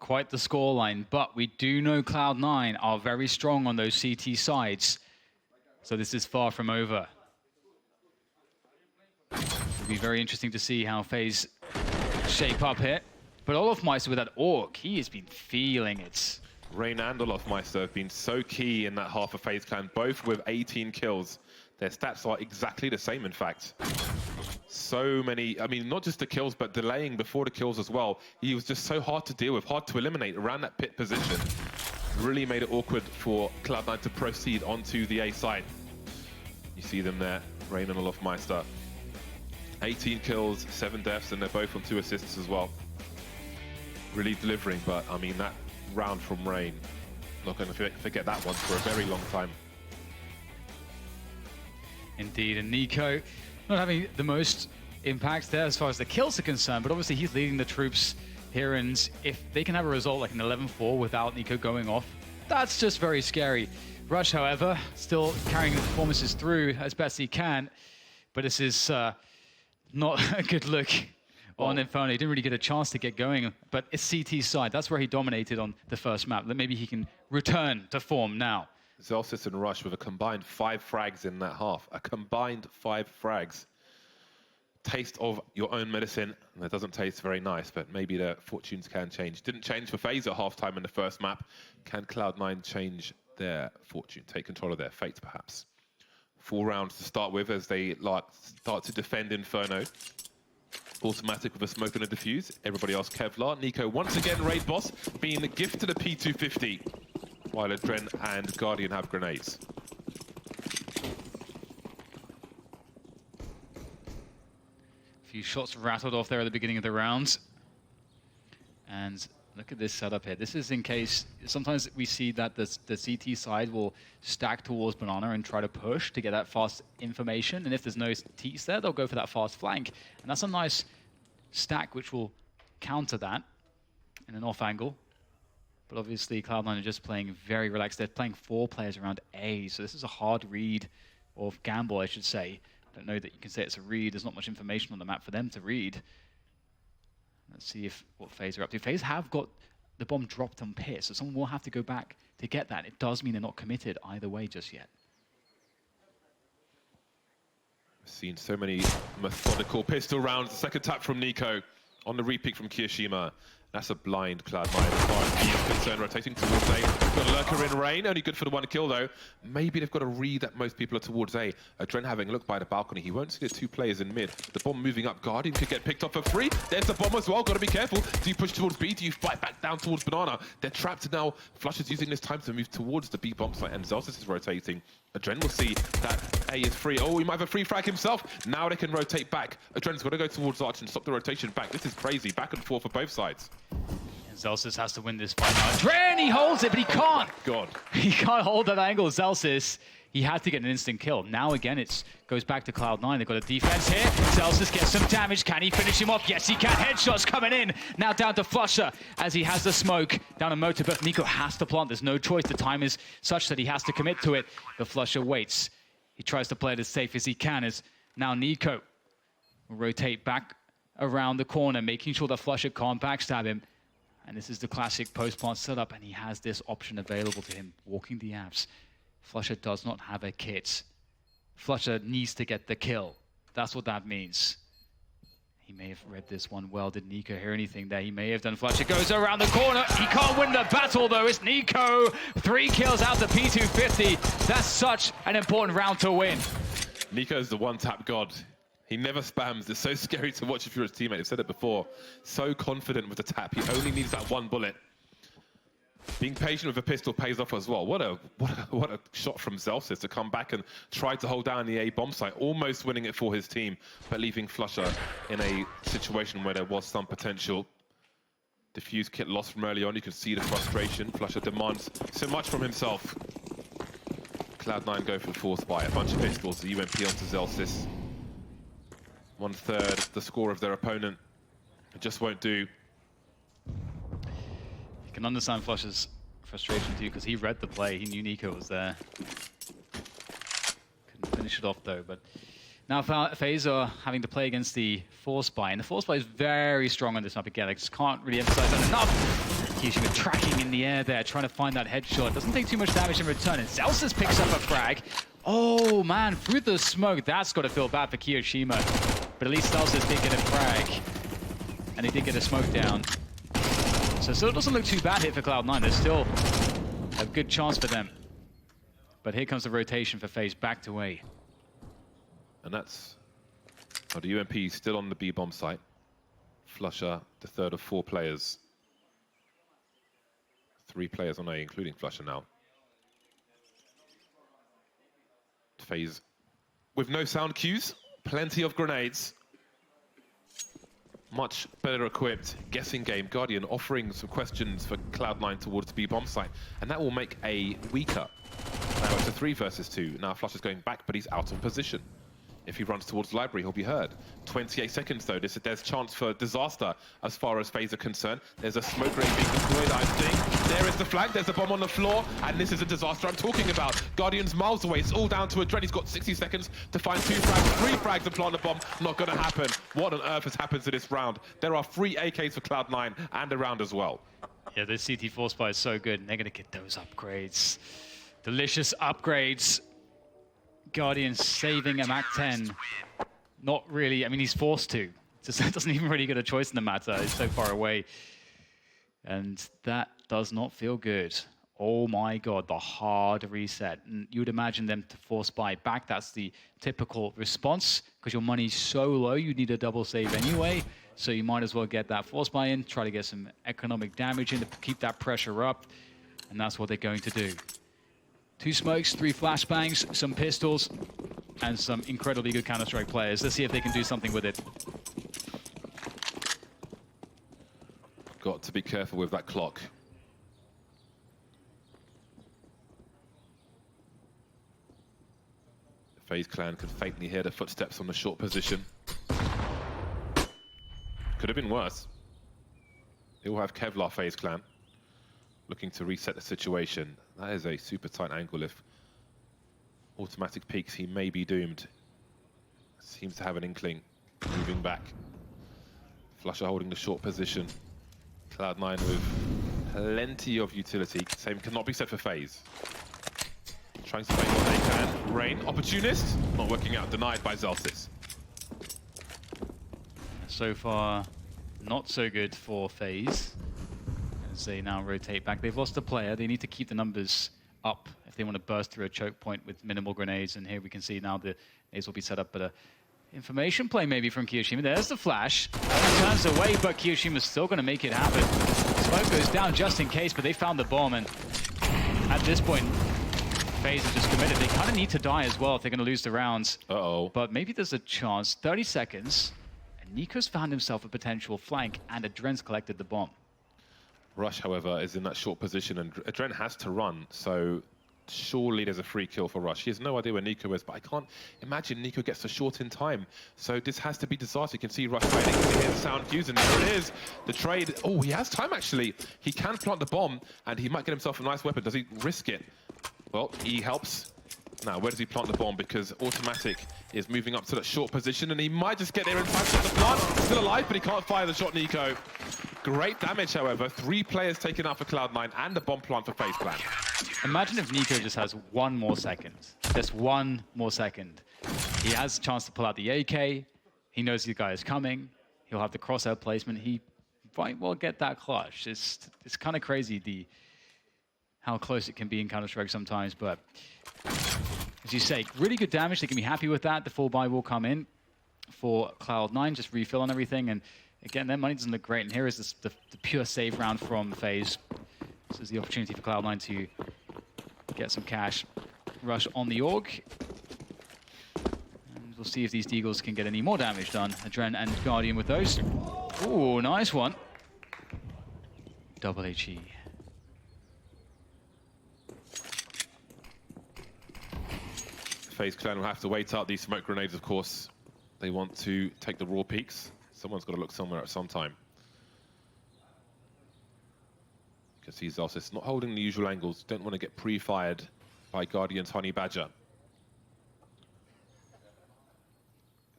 S2: Quite the scoreline, but we do know Cloud9 are very strong on those CT sides. So this is far from over. It'll be very interesting to see how Faze shape up here. But Olofmeister with that AUG, he has been feeling it.
S1: Rain and Olofmeister have been so key in that half of Faze Clan, both with 18 kills. Their stats are exactly the same, in fact. So many, I mean, not just the kills, but delaying before the kills as well. He was just so hard to deal with, hard to eliminate around that pit position. Really made it awkward for Cloud9 to proceed onto the A side. You see them there, Rain and Olofmeister. 18 kills, 7 deaths, and they're both on 2 assists as well. Really delivering, but I mean, that round from Rain, not going to forget that one for a very long time.
S2: Indeed, and NiKo not having the most impact there as far as the kills are concerned, but obviously he's leading the troops here, and if they can have a result like an 11-4 without NiKo going off, that's just very scary. Rush, however, still carrying the performances through as best he can, but this is not a good look on Inferno. He didn't really get a chance to get going, but it's CT side. That's where he dominated on the first map. Maybe he can return to form now.
S1: Zelsis and Rush with a combined 5 frags in that half. A combined 5 frags. Taste of your own medicine. And that doesn't taste very nice, but maybe the fortunes can change. Didn't change for Faze at halftime in the first map. Can Cloud9 change their fortune, take control of their fate, perhaps? 4 rounds to start with as they start to defend Inferno. Automatic with a smoke and a defuse. Everybody else Kevlar. NiKo once again raid boss, being gifted a P250, while Adren and Guardian have grenades.
S2: A few shots rattled off there at the beginning of the rounds. And look at this setup here. This is in case, sometimes we see that the CT side will stack towards Banana and try to push to get that fast information. And if there's no T's there, they'll go for that fast flank. And that's a nice stack which will counter that in an off angle. But obviously Cloud9 are just playing very relaxed. They're playing 4 players around A, so this is a hard read, or gamble I should say. I don't know that you can say it's a read. There's not much information on the map for them to read. Let's see what Faze are up to. Faze have got the bomb dropped on pit, so someone will have to go back to get that. It does mean they're not committed either way just yet.
S1: I've seen so many methodical pistol rounds. The second tap from NiKo on the repeat from Kiyashima. That's a blind Cloud9 as far as he is concerned, rotating towards A. Got a lurker in Rain, only good for the 1 kill though. Maybe they've got to read that most people are towards A. Adren having a look by the balcony. He won't see the 2 players in mid. The bomb moving up. Guardian could get picked up for free. There's the bomb as well. Got to be careful. Do you push towards B? Do you fight back down towards Banana? They're trapped now. Flush is using this time to move towards the B bomb site, and Zelsis is rotating. Adren will see that A is free. Oh, he might have a free frag himself. Now they can rotate back. Adren's got to go towards Arch and stop the rotation back. This is crazy. Back and forth for both sides.
S2: Zelsis has to win this fight now. Adren, he holds it, but he can't.
S1: Oh God.
S2: He can't hold that angle. Zelsis, he had to get an instant kill. Now again, it goes back to Cloud9. They've got a defense here. Zelsis gets some damage. Can he finish him off? Yes, he can. Headshots coming in. Now down to Flusher as he has the smoke down a motor. But NiKo has to plant. There's no choice. The time is such that he has to commit to it. The Flusher waits. He tries to play it as safe as he can. As now NiKo will rotate back around the corner, making sure that Flusher can't backstab him. And this is the classic post-plant setup, and he has this option available to him, walking the apps. Flusher does not have a kit. Flusher needs to get the kill. That's what that means. He may have read this one well. Did Nico hear anything there? He may have done. Flusher goes around the corner. He can't win the battle, though. It's Nico. 3 kills out the P250. That's such an important round to win.
S1: Nico's the one-tap god. He never spams. It's so scary to watch if you're his teammate. I've said it before. So confident with the tap. He only needs that one bullet. Being patient with a pistol pays off as well. What a shot from Zelsis to come back and try to hold down the A bomb site, almost winning it for his team, but leaving Flusher in a situation where there was some potential. Diffuse kit lost from early on. You can see the frustration. Flusher demands so much from himself. Cloud9 go for the force buy. A bunch of pistols. The UMP onto Zelsis. 1/3 the score of their opponent. It just won't do.
S2: You can understand Flusher's frustration too, because he read the play. He knew Nico was there. Couldn't finish it off though. But now Faze are having to play against the force buy, and the force buy is very strong on this map again. I just can't really emphasize that enough. Kyoshima tracking in the air there, trying to find that headshot. Doesn't take too much damage in return, and Zelsis picks up a frag. Oh man, through the smoke. That's got to feel bad for Kyoshima. But at least Zelsis did get a frag, and he did get a smoke down. So still doesn't look too bad here for Cloud9. There's still a good chance for them. But here comes the rotation for Faze back to A.
S1: And that's the UMP still on the B bomb site. Flusher, the third of 4 players. 3 players on A, including Flusher now. Faze with no sound cues, plenty of grenades. Much better equipped. Guessing game. Guardian offering some questions for Cloud9 towards B bomb site, and that will make A weaker. Now it's a 3 versus 2. Now Flusher's going back, but he's out of position. If he runs towards the library, he'll be heard. 28 seconds though. There's chance for disaster as far as Faze are concerned. There's a smoke grenade being deployed, I think. There is the flank. There's a bomb on the floor, and this is a disaster I'm talking about. Guardian's miles away. It's all down to a Dread. He's got 60 seconds to find 2 frags, 3 frags to plant the bomb. Not going to happen. What on earth has happened to this round? There are 3 AKs for Cloud9 and around as well.
S2: Yeah, this CT force buy is so good. And they're going to get those upgrades. Delicious upgrades. Guardian saving a MAC-10. Not really, I mean, he's forced to. Just doesn't even really get a choice in the matter. He's so far away. And that does not feel good. Oh my god, the hard reset. And you would imagine them to force buy back. That's the typical response, because your money's so low, you need a double save anyway. So you might as well get that force buy in, try to get some economic damage in to keep that pressure up. And that's what they're going to do. 2 smokes, 3 flashbangs, some pistols, and some incredibly good Counter-Strike players. Let's see if they can do something with it.
S1: Got to be careful with that clock. The Faze clan could faintly hear the footsteps on the short position. Could have been worse. They will have Kevlar Faze clan looking to reset the situation. That is a super tight angle. If automatic peaks, he may be doomed. Seems to have an inkling. Moving back. Flusher holding the short position. Cloud9 with plenty of utility. Same cannot be said for Faze. Trying to make what they can. Rain, opportunist. Not working out, denied by Zelsis.
S2: So far, not so good for Faze. As they now rotate back. They've lost a player. They need to keep the numbers up if they want to burst through a choke point with minimal grenades. And here we can see now the nades will be set up, but a information play maybe from Kyoshima. There's the flash. Turns away, but Kiyoshima's still going to make it happen. Smoke goes down just in case, but they found the bomb. And at this point, Faze have just committed. They kind of need to die as well if they're going to lose the rounds.
S1: Uh-oh.
S2: But maybe there's a chance. 30 seconds. And Nico's found himself a potential flank, and Adren's collected the bomb.
S1: Rush, however, is in that short position, and Adren has to run, so surely there's a free kill for Rush. He has no idea where Nico is, but I can't imagine Nico gets the short in time. So this has to be disaster. You can see Rush trading his sound cues, and there it is. The trade. Oh, he has time, actually. He can plant the bomb, and he might get himself a nice weapon. Does he risk it? Well, he helps. Now, where does he plant the bomb? Because automatic is moving up to that short position, and he might just get there in time to the plant. Still alive, but he can't fire the shot, Nico. Great damage, however. 3 players taken out for Cloud9 and the bomb plant for Faze clan.
S2: Imagine if Nico just has 1 more second. Just one more second. He has a chance to pull out the AK. He knows the guy is coming. He'll have the crosshair placement. He might well get that clutch. It's kind of crazy how close it can be in Counter-Strike sometimes, but as you say, really good damage. They can be happy with that. The full buy will come in for Cloud9, just refill on everything. And again, their money doesn't look great. And here is the pure save round from Faze. This is the opportunity for Cloud9 to get some cash. Rush on the AUG. And we'll see if these Deagles can get any more damage done. Adren and Guardian with those. Ooh, nice one. Double HE.
S1: FaZe Clan will have to wait out these smoke grenades, of course. They want to take the raw peaks. Someone's got to look somewhere at some time. You can see Zelsis not holding the usual angles. Don't want to get pre-fired by Guardian's Honey Badger.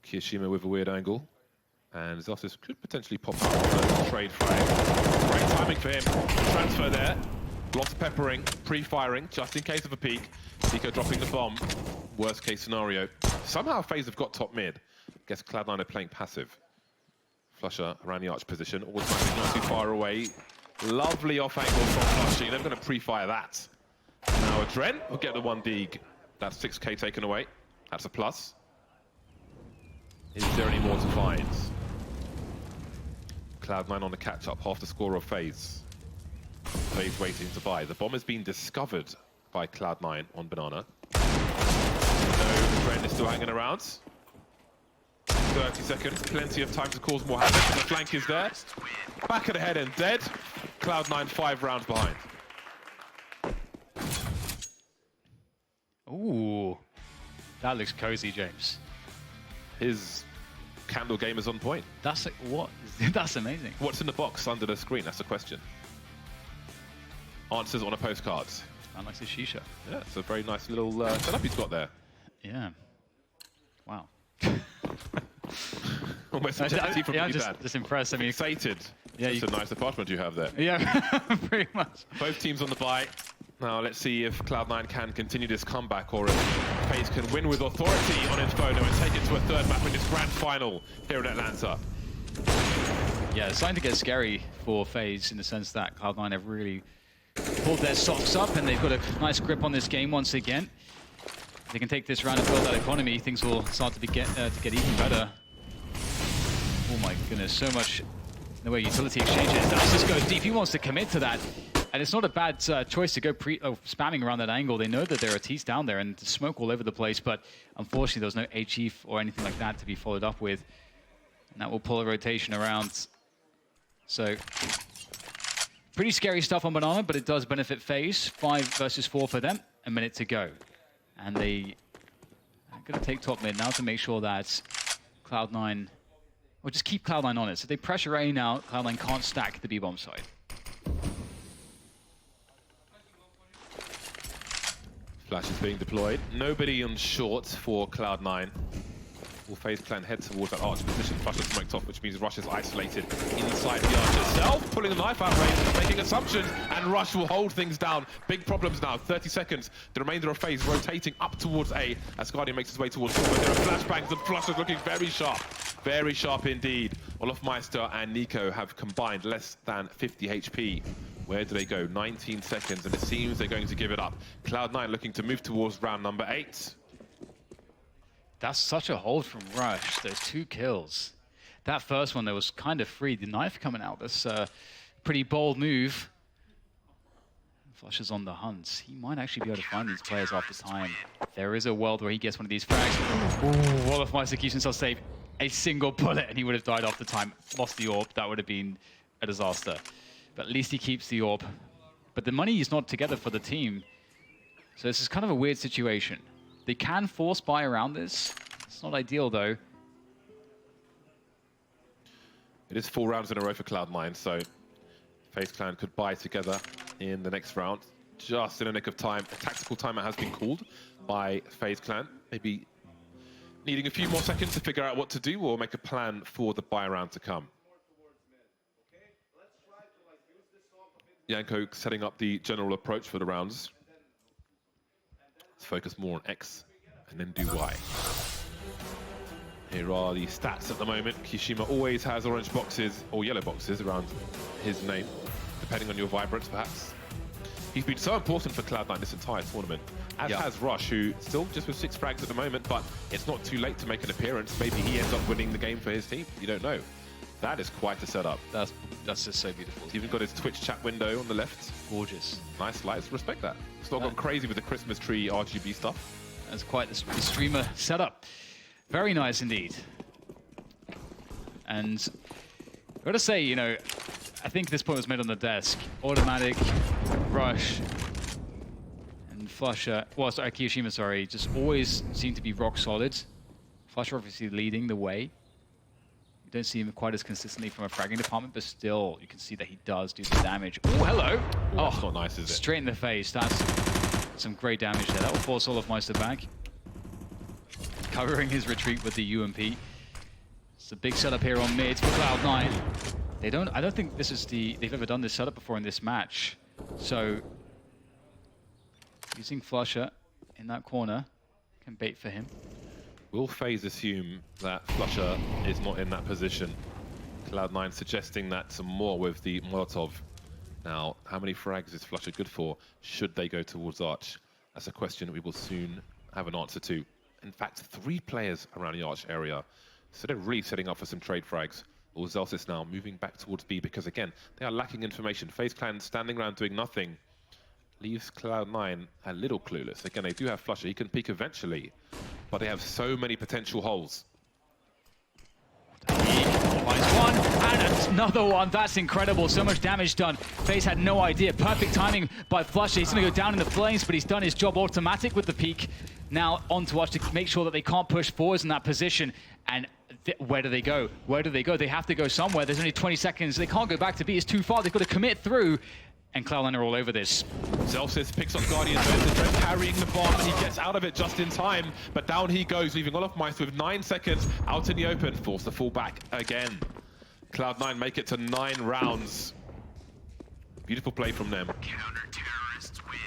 S1: Kiyashima with a weird angle. And Zelsis could potentially pop out on the trade frag. Great timing for him. Transfer there. Lots of peppering, pre-firing, just in case of a peek. Nico dropping the bomb. Worst case scenario. Somehow FaZe have got top mid. Guess Cloud9 are playing passive. Flusher around the arch position. Automatic not too far away. Lovely off angle from Flushy. They're going to pre-fire that. Now Adren will get the 1 Deag. That's 6k taken away. That's a plus. Is there any more to find? Cloud9 on the catch-up, half the score of FaZe. FaZe waiting to buy. The bomb has been discovered by Cloud9 on Banana. No, Adren is still hanging around. 30 seconds, plenty of time to cause more havoc. The flank is there. Back of the head and dead. Cloud9 5 rounds behind.
S2: Ooh, that looks cozy, James.
S1: His candle game is on point.
S2: That's what? That's amazing.
S1: What's in the box under the screen? That's the question. Answers on a postcard.
S2: Sounds like a shisha.
S1: Yeah, it's a very nice little setup he's got there.
S2: Yeah. Wow.
S1: Almost a jealousy from you, Dad.
S2: Just impressed. I mean,
S1: excited. Yeah, it's a nice apartment you have there.
S2: Yeah, pretty much.
S1: Both teams on the buy. Now let's see if Cloud9 can continue this comeback or if FaZe can win with authority on Inferno and take it to a third map in this grand final here in Atlanta.
S2: Yeah, it's starting to get scary for FaZe in the sense that Cloud9 have really pulled their socks up and they've got a nice grip on this game once again. If they can take this round and build that economy, things will start to get even better. Oh my goodness, so much in the way utility exchanges. Dallas goes deep. He wants to commit to that. And it's not a bad choice to go spamming around that angle. They know that there are T's down there and smoke all over the place, but unfortunately there was no HE or anything like that to be followed up with. And that will pull a rotation around. So, pretty scary stuff on Banana, but it does benefit FaZe. 5 versus 4 for them, a minute to go. And they are going to take top mid now to make sure that Cloud9, or just keep Cloud9 on it. So if they pressure A now, Cloud9 can't stack the B-bomb side.
S1: Flash is being deployed. Nobody on short for Cloud9. Will FaZe Clan head towards that arch position. Flash is smoked off, which means Rush is isolated inside the arch itself. Pulling the knife out range, making assumptions, and Rush will hold things down. Big problems now, 30 seconds. The remainder of FaZe rotating up towards A as Guardian makes his way towards forward. There are flashbangs and Flush is looking very sharp indeed. Olofmeister and Nico have combined less than 50 HP. Where do they go? 19 seconds, and it seems they're going to give it up. Cloud9 looking to move towards round number 8.
S2: That's such a hold from Rush, those 2 kills. That first one, that was kind of free. The knife coming out, that's a pretty bold move. Flush is on the hunt. He might actually be able to find these players after time. There is a world where he gets one of these frags. Ooh, Olofmeister keeps himself safe. A single bullet, and he would have died after time. Lost the orb, that would have been a disaster. But at least he keeps the orb. But the money is not together for the team. So this is kind of a weird situation. They can force buy around this. It's not ideal, though.
S1: It is 4 rounds in a row for Cloud9, so FaZe Clan could buy together in the next round. Just in a nick of time. A tactical timeout has been called by FaZe Clan. Maybe needing a few more seconds to figure out what to do or make a plan for the buy round to come. Yanko setting up the general approach for the rounds. Let's focus more on X and then do Y. Here are the stats at the moment. Kishima always has orange boxes or yellow boxes around his name, depending on your vibrance, perhaps. He's been so important for Cloud9 this entire tournament, as has Rush, who still just with 6 frags at the moment, but it's not too late to make an appearance. Maybe he ends up winning the game for his team. You don't know. That is quite a setup.
S2: That's just so beautiful.
S1: He's even got his Twitch chat window on the left.
S2: Gorgeous.
S1: Nice lights. Respect that. It's not gone crazy with the Christmas tree RGB stuff.
S2: That's quite the streamer setup. Very nice indeed. And I've got to say, you know, I think this point was made on the desk. Automatic, Rush, and Flusher. Well, sorry, Kiyashima, sorry, just always seem to be rock solid. Flusher obviously leading the way. You don't see him quite as consistently from a fragging department, but still, you can see that he does do the damage. Oh, hello!
S1: Oh, that's not nice, is it?
S2: Straight in the face. That's some great damage there. That will force Olofmeister back. Covering his retreat with the UMP. It's a big setup here on mid for Cloud9. I don't think this is they've ever done this setup before in this match. So, using Flusher in that corner can bait for him.
S1: Will Faze assume that Flusher is not in that position? Cloud9 suggesting that some more with the Molotov. Now, how many frags is Flusher good for? Should they go towards Arch? That's a question we will soon have an answer to. In fact, 3 players around the Arch area. So they're really setting up for some trade frags. Or Zelsis now moving back towards B because, again, they are lacking information. FaZe Clan standing around doing nothing leaves Cloud9 a little clueless. Again, they do have Flusher. He can peek eventually, but they have so many potential holes.
S2: Finds one, and another one. That's incredible. So much damage done. FaZe had no idea. Perfect timing by Flusher. He's going to go down in the flames, but he's done his job. Automatic with the peek. Now on to us to make sure that they can't push forwards in that position. And where do they go? Where do they go? They have to go somewhere. There's only 20 seconds. They can't go back to B. It's too far. They've got to commit through. And Cloud9 are all over this.
S1: Zelsis picks up Guardian, carrying the bomb. He gets out of it just in time, but down he goes, leaving Olofmeister with 9 seconds out in the open. Forced to fall back again. Cloud9 make it to 9 rounds. Beautiful play from them.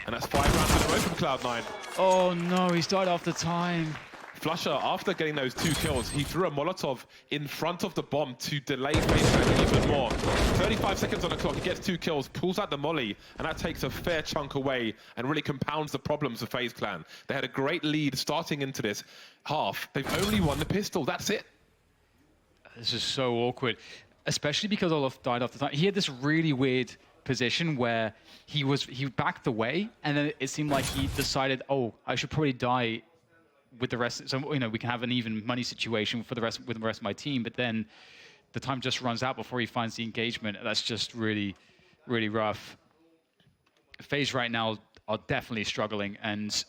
S1: And that's 5 rounds in a row from Cloud9.
S2: Oh no, he's died after time.
S1: Flusher, after getting those 2 kills, he threw a Molotov in front of the bomb to delay FaZe Clan even more. 35 seconds on the clock, he gets 2 kills, pulls out the molly, and that takes a fair chunk away and really compounds the problems of FaZe Clan. They had a great lead starting into this half. They've only won the pistol, that's it.
S2: This is so awkward, especially because Olof died after time. He had this really weird position where he backed away, and then it seemed like he decided, oh, I should probably die with the rest, so you know we can have an even money situation for the rest with the rest of my team. But then the time just runs out before he finds the engagement. That's just really, really rough. FaZe right now are definitely struggling, and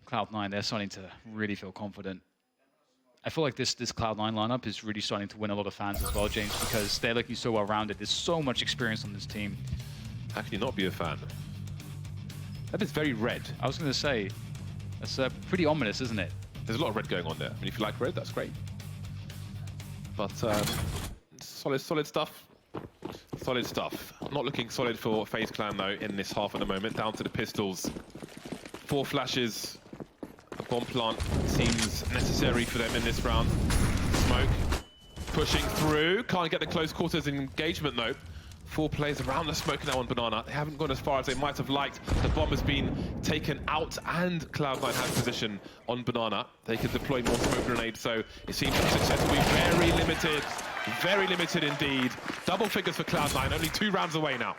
S2: Cloud9 they're starting to really feel confident. I feel like this Cloud9 lineup is really starting to win a lot of fans as well, James, because they're looking so well rounded. There's so much experience on this team.
S1: How can you not be a fan? That is very red.
S2: I was going to say, that's pretty ominous, isn't it?
S1: There's a lot of red going on there. I mean, if you like red, that's great. But solid stuff. Solid stuff. Not looking solid for FaZe Clan, though, in this half at the moment. Down to the pistols. 4 flashes. A bomb plant seems necessary for them in this round. Smoke. Pushing through. Can't get the close quarters engagement, though. 4 players around the smoke now on Banana. They haven't gone as far as they might have liked. The bomb has been taken out, and Cloud9 has position on Banana. They can deploy more smoke grenades, so it seems the success will be very limited. Very limited indeed. Double figures for Cloud9, only 2 rounds away now.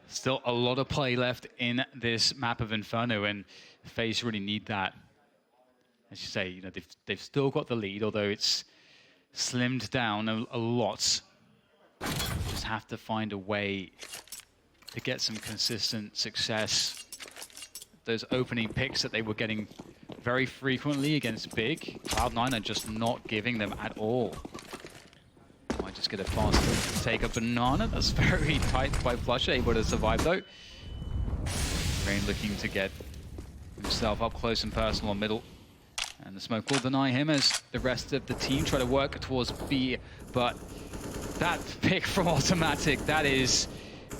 S2: Still a lot of play left in this map of Inferno, and FaZe really need that. As you say, you know, they've still got the lead, although it's slimmed down a lot. Just have to find a way to get some consistent success. Those opening picks that they were getting very frequently against Big, Cloud9 are just not giving them at all. Might just get a fast take a Banana. That's very tight by Flusher, able to survive though. Rain looking to get himself up close and personal on middle. And the smoke will deny him as the rest of the team try to work towards B. But that pick from Automatic, that is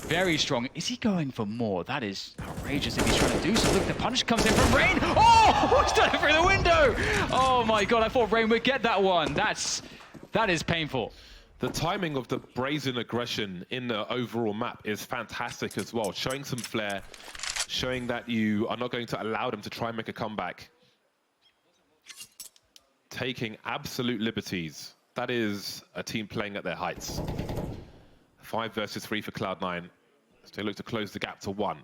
S2: very strong. Is he going for more? That is outrageous if he's trying to do so. Look, the punish comes in from Rain. Oh, he's done it through the window. Oh my God, I thought Rain would get that one. That is painful.
S1: The timing of the brazen aggression in the overall map is fantastic as well. Showing some flair, showing that you are not going to allow them to try and make a comeback. Taking absolute liberties. That is a team playing at their heights. 5 versus 3 for Cloud9. So they look to close the gap to 1.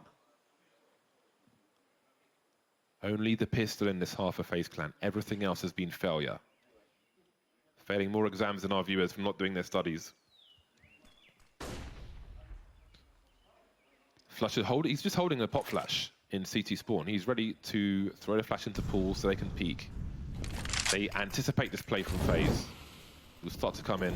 S1: Only the pistol in this half of FaZe Clan. Everything else has been failure. Failing more exams than our viewers from not doing their studies. Flush he's just holding a pop flash in CT spawn. He's ready to throw the flash into pool so they can peek. They anticipate this play from FaZe. Will start to come in.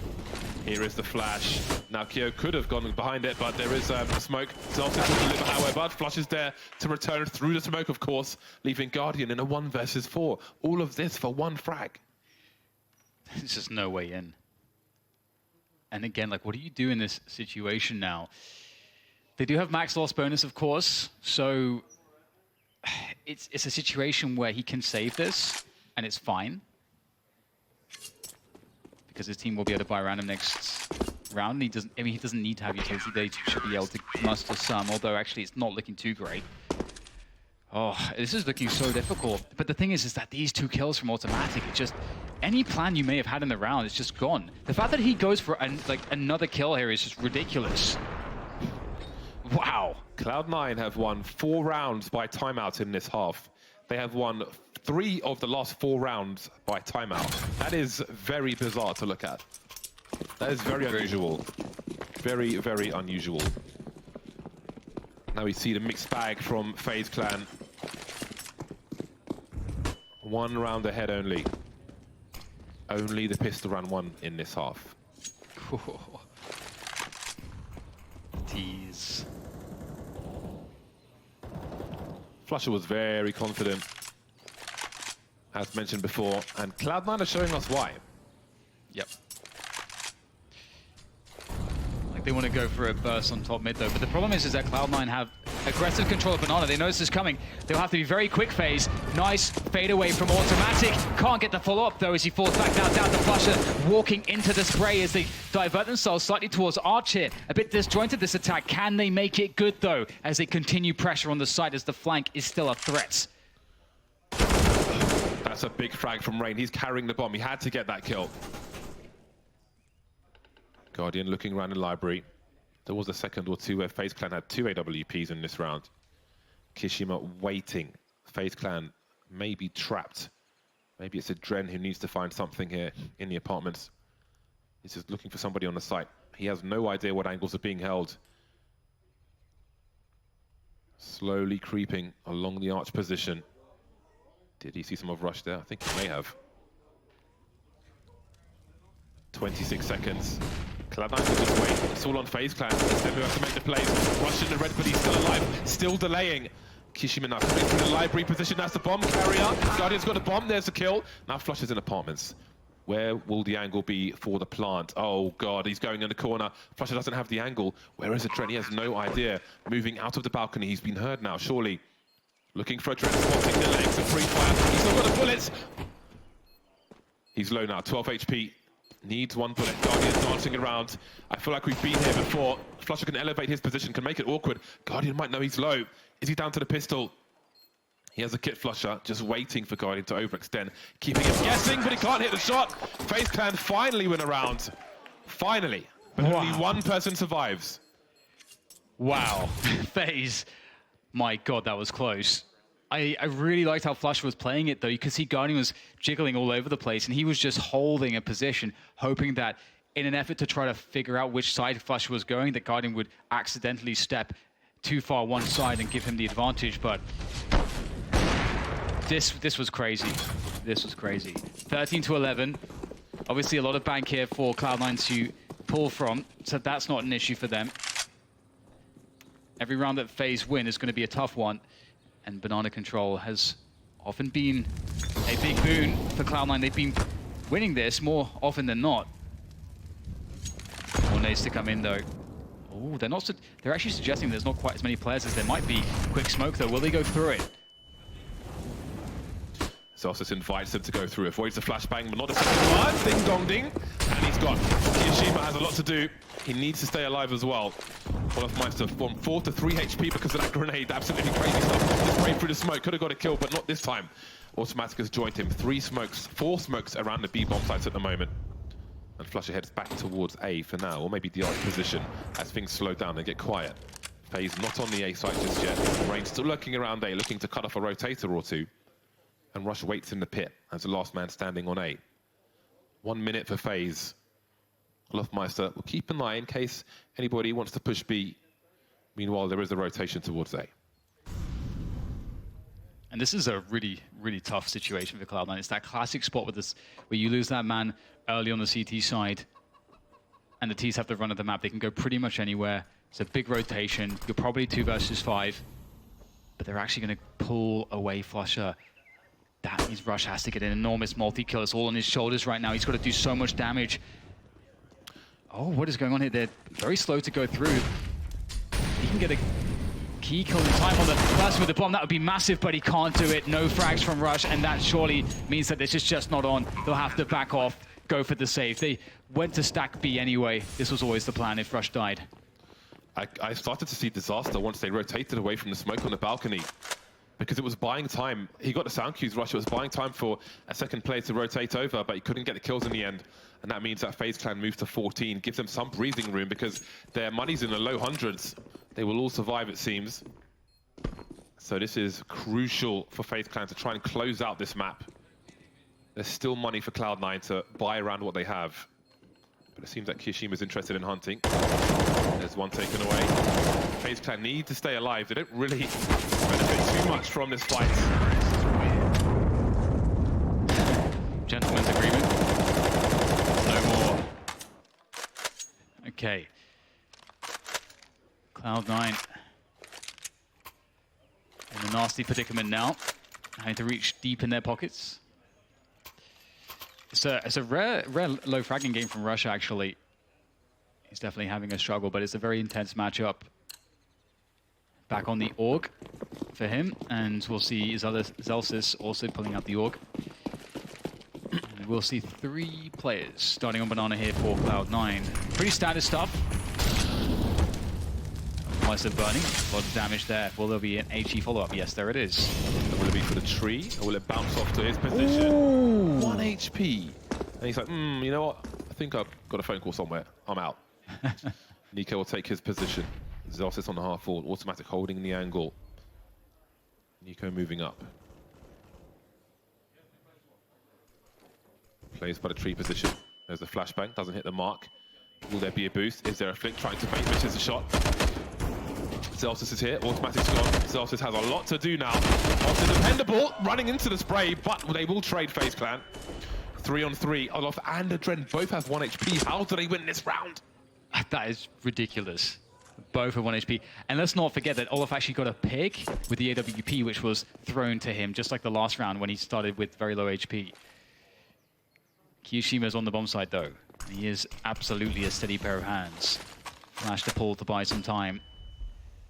S1: Here is the flash. Now Kyo could have gone behind it, but there is smoke. Zeltic will deliver, however. Flush is there to return through the smoke, of course, leaving Guardian in a 1 versus 4. All of this for 1 frag.
S2: There's just no way in. And again, like, what do you do in this situation now? They do have max loss bonus, of course, so it's a situation where he can save this, and it's fine. Because his team will be able to buy around him next round. He doesn't need to have utility. They should be able to muster some, although actually it's not looking too great. Oh, this is looking so difficult. But the thing is that these 2 kills from Automatic, it just, any plan you may have had in the round is just gone. The fact that he goes for another kill here is just ridiculous. Wow.
S1: Cloud9 have won 4 rounds by timeout in this half. They have won 3 of the last 4 rounds by timeout. That is very bizarre to look at. That is very unusual. Very, very unusual. Now we see the mixed bag from FaZe Clan. 1 round ahead only. Only the pistol ran 1 in this half.
S2: Tease.
S1: Flusher was very confident, as mentioned before, and Cloud9 are showing us why.
S2: Yep. Like they want to go for a burst on top mid though, but the problem is that Cloud9 have aggressive control of Banana. They know this is coming. They'll have to be very quick. Faze. Nice fade away from Automatic. Can't get the follow-up though as he falls back down to Flusher, walking into the spray as they divert themselves slightly towards Arch here. A bit disjointed this attack. Can they make it good though as they continue pressure on the side as the flank is still a threat?
S1: That's a big frag from Rain. He's carrying the bomb. He had to get that kill. Guardian looking around the library. There was a second or 2 where FaZe Clan had 2 AWPs in this round. Kishima waiting. FaZe Clan may be trapped. Maybe it's a Dren who needs to find something here in the apartments. He's just looking for somebody on the site. He has no idea what angles are being held. Slowly creeping along the arch position. Did he see some of Rush there? I think he may have. 26 seconds. Cloud9 will just wait. It's all on FaZe Clan. It's them who have to make the plays. Rush in the red, but he's still alive. Still delaying. Kishima now coming through the library position. That's the bomb carrier. Guardian's got a bomb. There's a kill. Now Flush is in apartments. Where will the angle be for the plant? Oh God, he's going in the corner. Flusher doesn't have the angle. Where is the Trent? He has no idea. Moving out of the balcony. He's been heard now, surely. Looking for a Trent, spotting the legs of free fire. He's not got the bullets. He's low now, 12 HP. Needs 1 bullet. Guardian dancing around. I feel like we've been here before. Flusher can elevate his position, can make it awkward. Guardian might know he's low. Is he down to the pistol? He has a kit Flusher, just waiting for Guardian to overextend. Keeping him guessing, but he can't hit the shot. FaZe Clan finally win a round. Finally. But only 1 person survives.
S2: Wow. FaZe. My God, that was close. I really liked how Flusher was playing it, though. You could see Guardian was jiggling all over the place, and he was just holding a position, hoping that in an effort to try to figure out which side Flusher was going, that Guardian would accidentally step too far one side and give him the advantage. But this was crazy. This was crazy. 13-11. Obviously, a lot of bank here for Cloud9 to pull from, so that's not an issue for them. Every round that FaZe win is going to be a tough one. And banana control has often been a big boon for Cloud9. They've been winning this more often than not. More nades to come in though. Oh, they're actually suggesting there's not quite as many players as there might be. Quick smoke though, will they go through it?
S1: Zelsis invites him to go through, avoids the flashbang, but not the second one. Ding dong ding. And he's gone. Kiyashima has a lot to do. He needs to stay alive as well. Olofmeister from 4 to 3 HP because of that grenade. Absolutely crazy stuff. Just sprayed through the smoke. Could have got a kill, but not this time. Automatic has joined him. 4 smokes around the B bomb sites at the moment. And Flusher heads back towards A for now, or maybe the other position as things slow down and get quiet. Faze not on the A site just yet. Rain still lurking around A, looking to cut off a rotator or two. And Rush waits in the pit as the last man standing on A. 1 minute for Faze. Olofmeister will keep an eye in case anybody wants to push B. Meanwhile, there is a rotation towards A.
S2: And this is a really, really tough situation for Cloud9. It's that classic spot with this, where you lose that man early on the CT side, and the T's have the run of the map. They can go pretty much anywhere. It's a big rotation. You're probably 2 versus 5, but they're actually going to pull away Flusher. That means Rush has to get an enormous multi-kill. It's all on his shoulders right now. He's got to do so much damage. Oh, what is going on here? They're very slow to go through. He can get a key kill in time on the person with the bomb. That would be massive, but he can't do it. No frags from Rush, and that surely means that this is just not on. They'll have to back off, go for the save. They went to stack B anyway. This was always the plan if Rush died.
S1: I started to see disaster once they rotated away from the smoke on the balcony, because it was buying time. He got the sound cues, Rush. It was buying time for a second player to rotate over, but he couldn't get the kills in the end. And that means that Faze Clan moves to 14, gives them some breathing room because their money's in the low hundreds. They will all survive, it seems. So this is crucial for Faze Clan to try and close out this map. There's still money for Cloud9 to buy around what they have. But it seems that Kiyashima's interested in hunting. There's one taken away. Faze Clan need to stay alive. They don't really benefit too much from this fight.
S2: Gentleman's agreement. No more. Okay. Cloud9 in a nasty predicament now, having to reach deep in their pockets. It's a rare low fragging game from Rush, actually. He's definitely having a struggle, but it's a very intense matchup. Back on the AUG for him, and we'll see Zelsis also pulling out the AUG. And we'll see 3 players starting on Banana here for Cloud9. Pretty standard stuff. Meister burning, a lot of damage there. Will there be an HE follow-up? Yes, there it is.
S1: And will it be for the tree, or will it bounce off to his position? Ooh. 1 HP. And he's like, you know what? I think I've got a phone call somewhere. I'm out. Nico will take his position. Zelsis on the half wall, automatic holding the angle. Nico moving up. Plays by the tree position. There's the flashbang, doesn't hit the mark. Will there be a boost? Is there a flick trying to bait misses a shot? Zelsis is here, automatic's gone. Zelsis has a lot to do now. Austin dependable, running into the spray, but they will trade Faze Clan. 3 on 3. Olof and Adren both have 1 HP. How do they win this round?
S2: That is ridiculous. Both have 1 HP. And let's not forget that Olof actually got a pick with the AWP, which was thrown to him, just like the last round when he started with very low HP. Kiyashima's on the bomb side, though. He is absolutely a steady pair of hands. Flash to pull to buy some time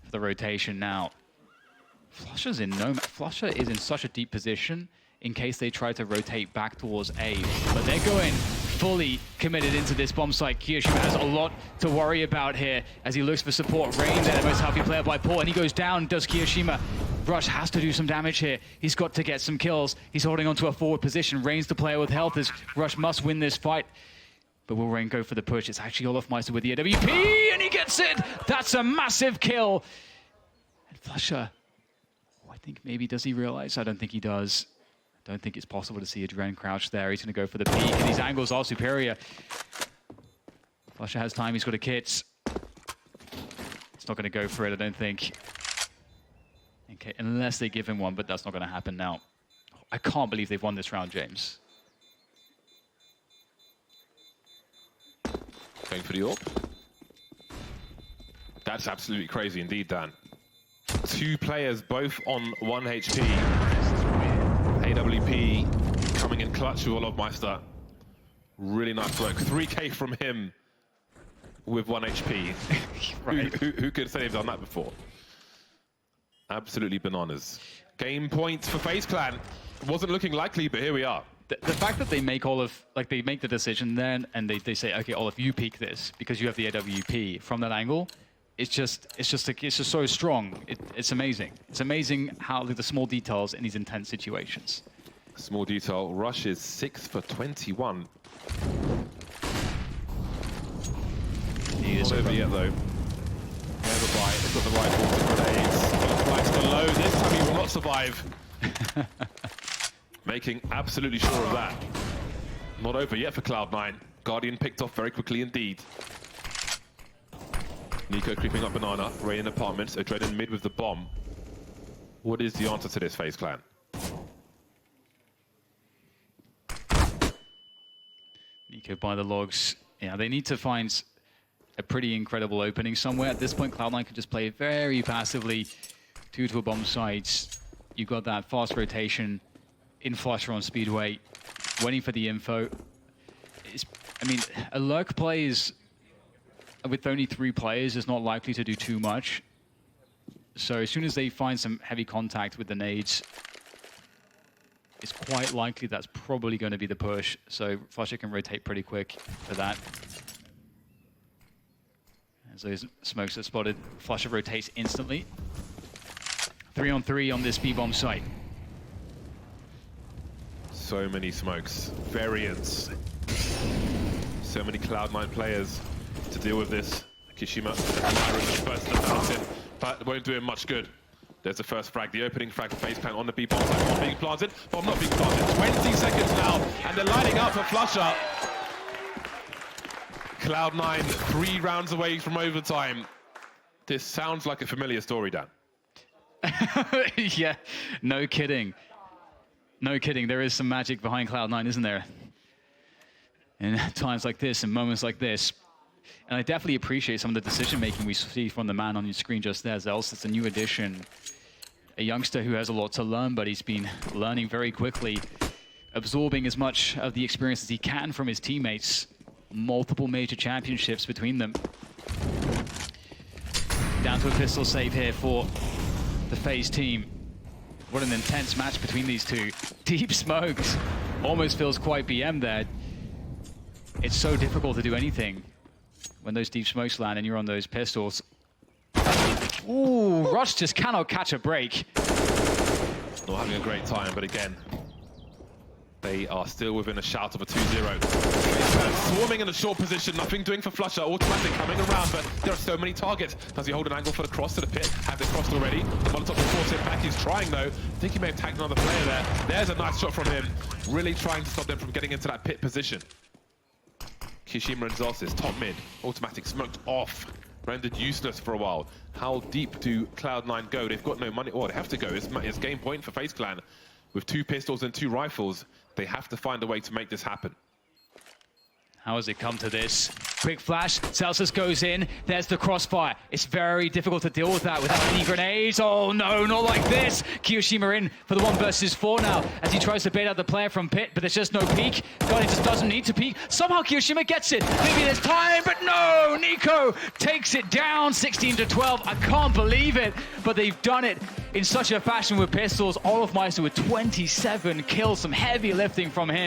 S2: for the rotation now. Flusher is in such a deep position in case they try to rotate back towards A. But they're going fully committed into this bomb site. Kiyashima has a lot to worry about here as he looks for support. Rain there, the most healthy player by Paul, and he goes down, does Kiyashima. Rush has to do some damage here. He's got to get some kills. He's holding onto a forward position. Rain's the player with health as Rush must win this fight. But will Rain go for the push? It's actually Olofmeister with the AWP, and he gets it! That's a massive kill! And Flusher, I think maybe does he realize? I don't think he does. I don't think it's possible to see Adren crouch there. He's going to go for the peek, and these angles are superior. Flusher has time, he's got a kit. It's not going to go for it, I don't think. Okay, unless they give him one, but that's not going to happen now. I can't believe they've won this round, James.
S1: Going for the AWP. That's absolutely crazy indeed, Dan. 2 players, both on 1 HP. AWP coming in clutch with Olofmeister. Really nice work. 3K from him. with 1 HP.
S2: Right.
S1: Who could say they've done that before? Absolutely bananas. Game point for FaZe Clan. Wasn't looking likely, but here we are.
S2: The fact that they make Olaf, like they make the decision then, and they say, okay, Olaf, you peek this because you have the AWP from that angle. It's just so strong. It's amazing. It's amazing how the small details in these intense situations.
S1: Small detail. Rush is 6 for 21. Not over yet though. Never buy. They've got the right ball to grenades. Flights below. This time he will not survive. Making absolutely sure of that. Not over yet for Cloud9. Guardian picked off very quickly indeed. Nico creeping up banana. Rain in apartments. Adrenaline mid with the bomb. What is the answer to this, FaZe Clan?
S2: Nico by the logs. Yeah, they need to find a pretty incredible opening somewhere. At this point, Cloud9 can just play very passively. 2 to a bomb site. You've got that fast rotation in Flusher on Speedway, waiting for the info. I mean, a lurk play is, with only 3 players, is not likely to do too much. So as soon as they find some heavy contact with the nades, it's quite likely that's probably going to be the push. So Flusher can rotate pretty quick for that. As those smokes are spotted, Flusher rotates instantly. 3-on-3 on this B-bomb site.
S1: So many smokes, variants. So many Cloud9 players to deal with this. Kishima first fountain, but won't do him much good. There's the first frag, the opening frag for FaZe Clan on the B-bomb site. Bomb being planted, bomb not being planted. 20 seconds now, and they're lining up for Flusher. Cloud9 3 rounds away from overtime. This sounds like a familiar story, Dan.
S2: Yeah, no kidding. No kidding, there is some magic behind Cloud9, isn't there? In times like this and moments like this. And I definitely appreciate some of the decision-making we see from the man on your screen just there. Zels, it's a new addition. A youngster who has a lot to learn, but he's been learning very quickly, absorbing as much of the experience as he can from his teammates. Multiple major championships between them. Down to a pistol save here for the FaZe team. What an intense match between these two. Deep smokes. Almost feels quite BM there. It's so difficult to do anything when those deep smokes land and you're on those pistols. Ooh, Rush just cannot catch a break.
S1: Not having a great time, but again, they are still within a shout of a 2-0. Swarming in a short position, nothing doing for Flusher. Automatic coming around, but there are so many targets. Does he hold an angle for the cross to the pit? Have they crossed already? The Molotov will force him back. He's trying though. I think he may have tagged another player there. There's a nice shot from him. Really trying to stop them from getting into that pit position. Kishima and Zos, top mid. Automatic smoked off. Rendered useless for a while. How deep do Cloud9 go? They've got no money. Oh, they have to go. It's game point for FaZe Clan. With 2 pistols and 2 rifles, they have to find a way to make this happen.
S2: How has it come to this? Quick flash, Celsius goes in, there's the crossfire. It's very difficult to deal with that without any grenades. Oh no, not like this. Kiyoshima in for the 1 versus 4 now as he tries to bait out the player from pit, but there's just no peek. Guardian just doesn't need to peek. Somehow Kiyoshima gets it. Maybe there's time, but no! Nico takes it down, 16-12. I can't believe it, but they've done it in such a fashion with pistols. Olaf Meister with 27 kills, some heavy lifting from him.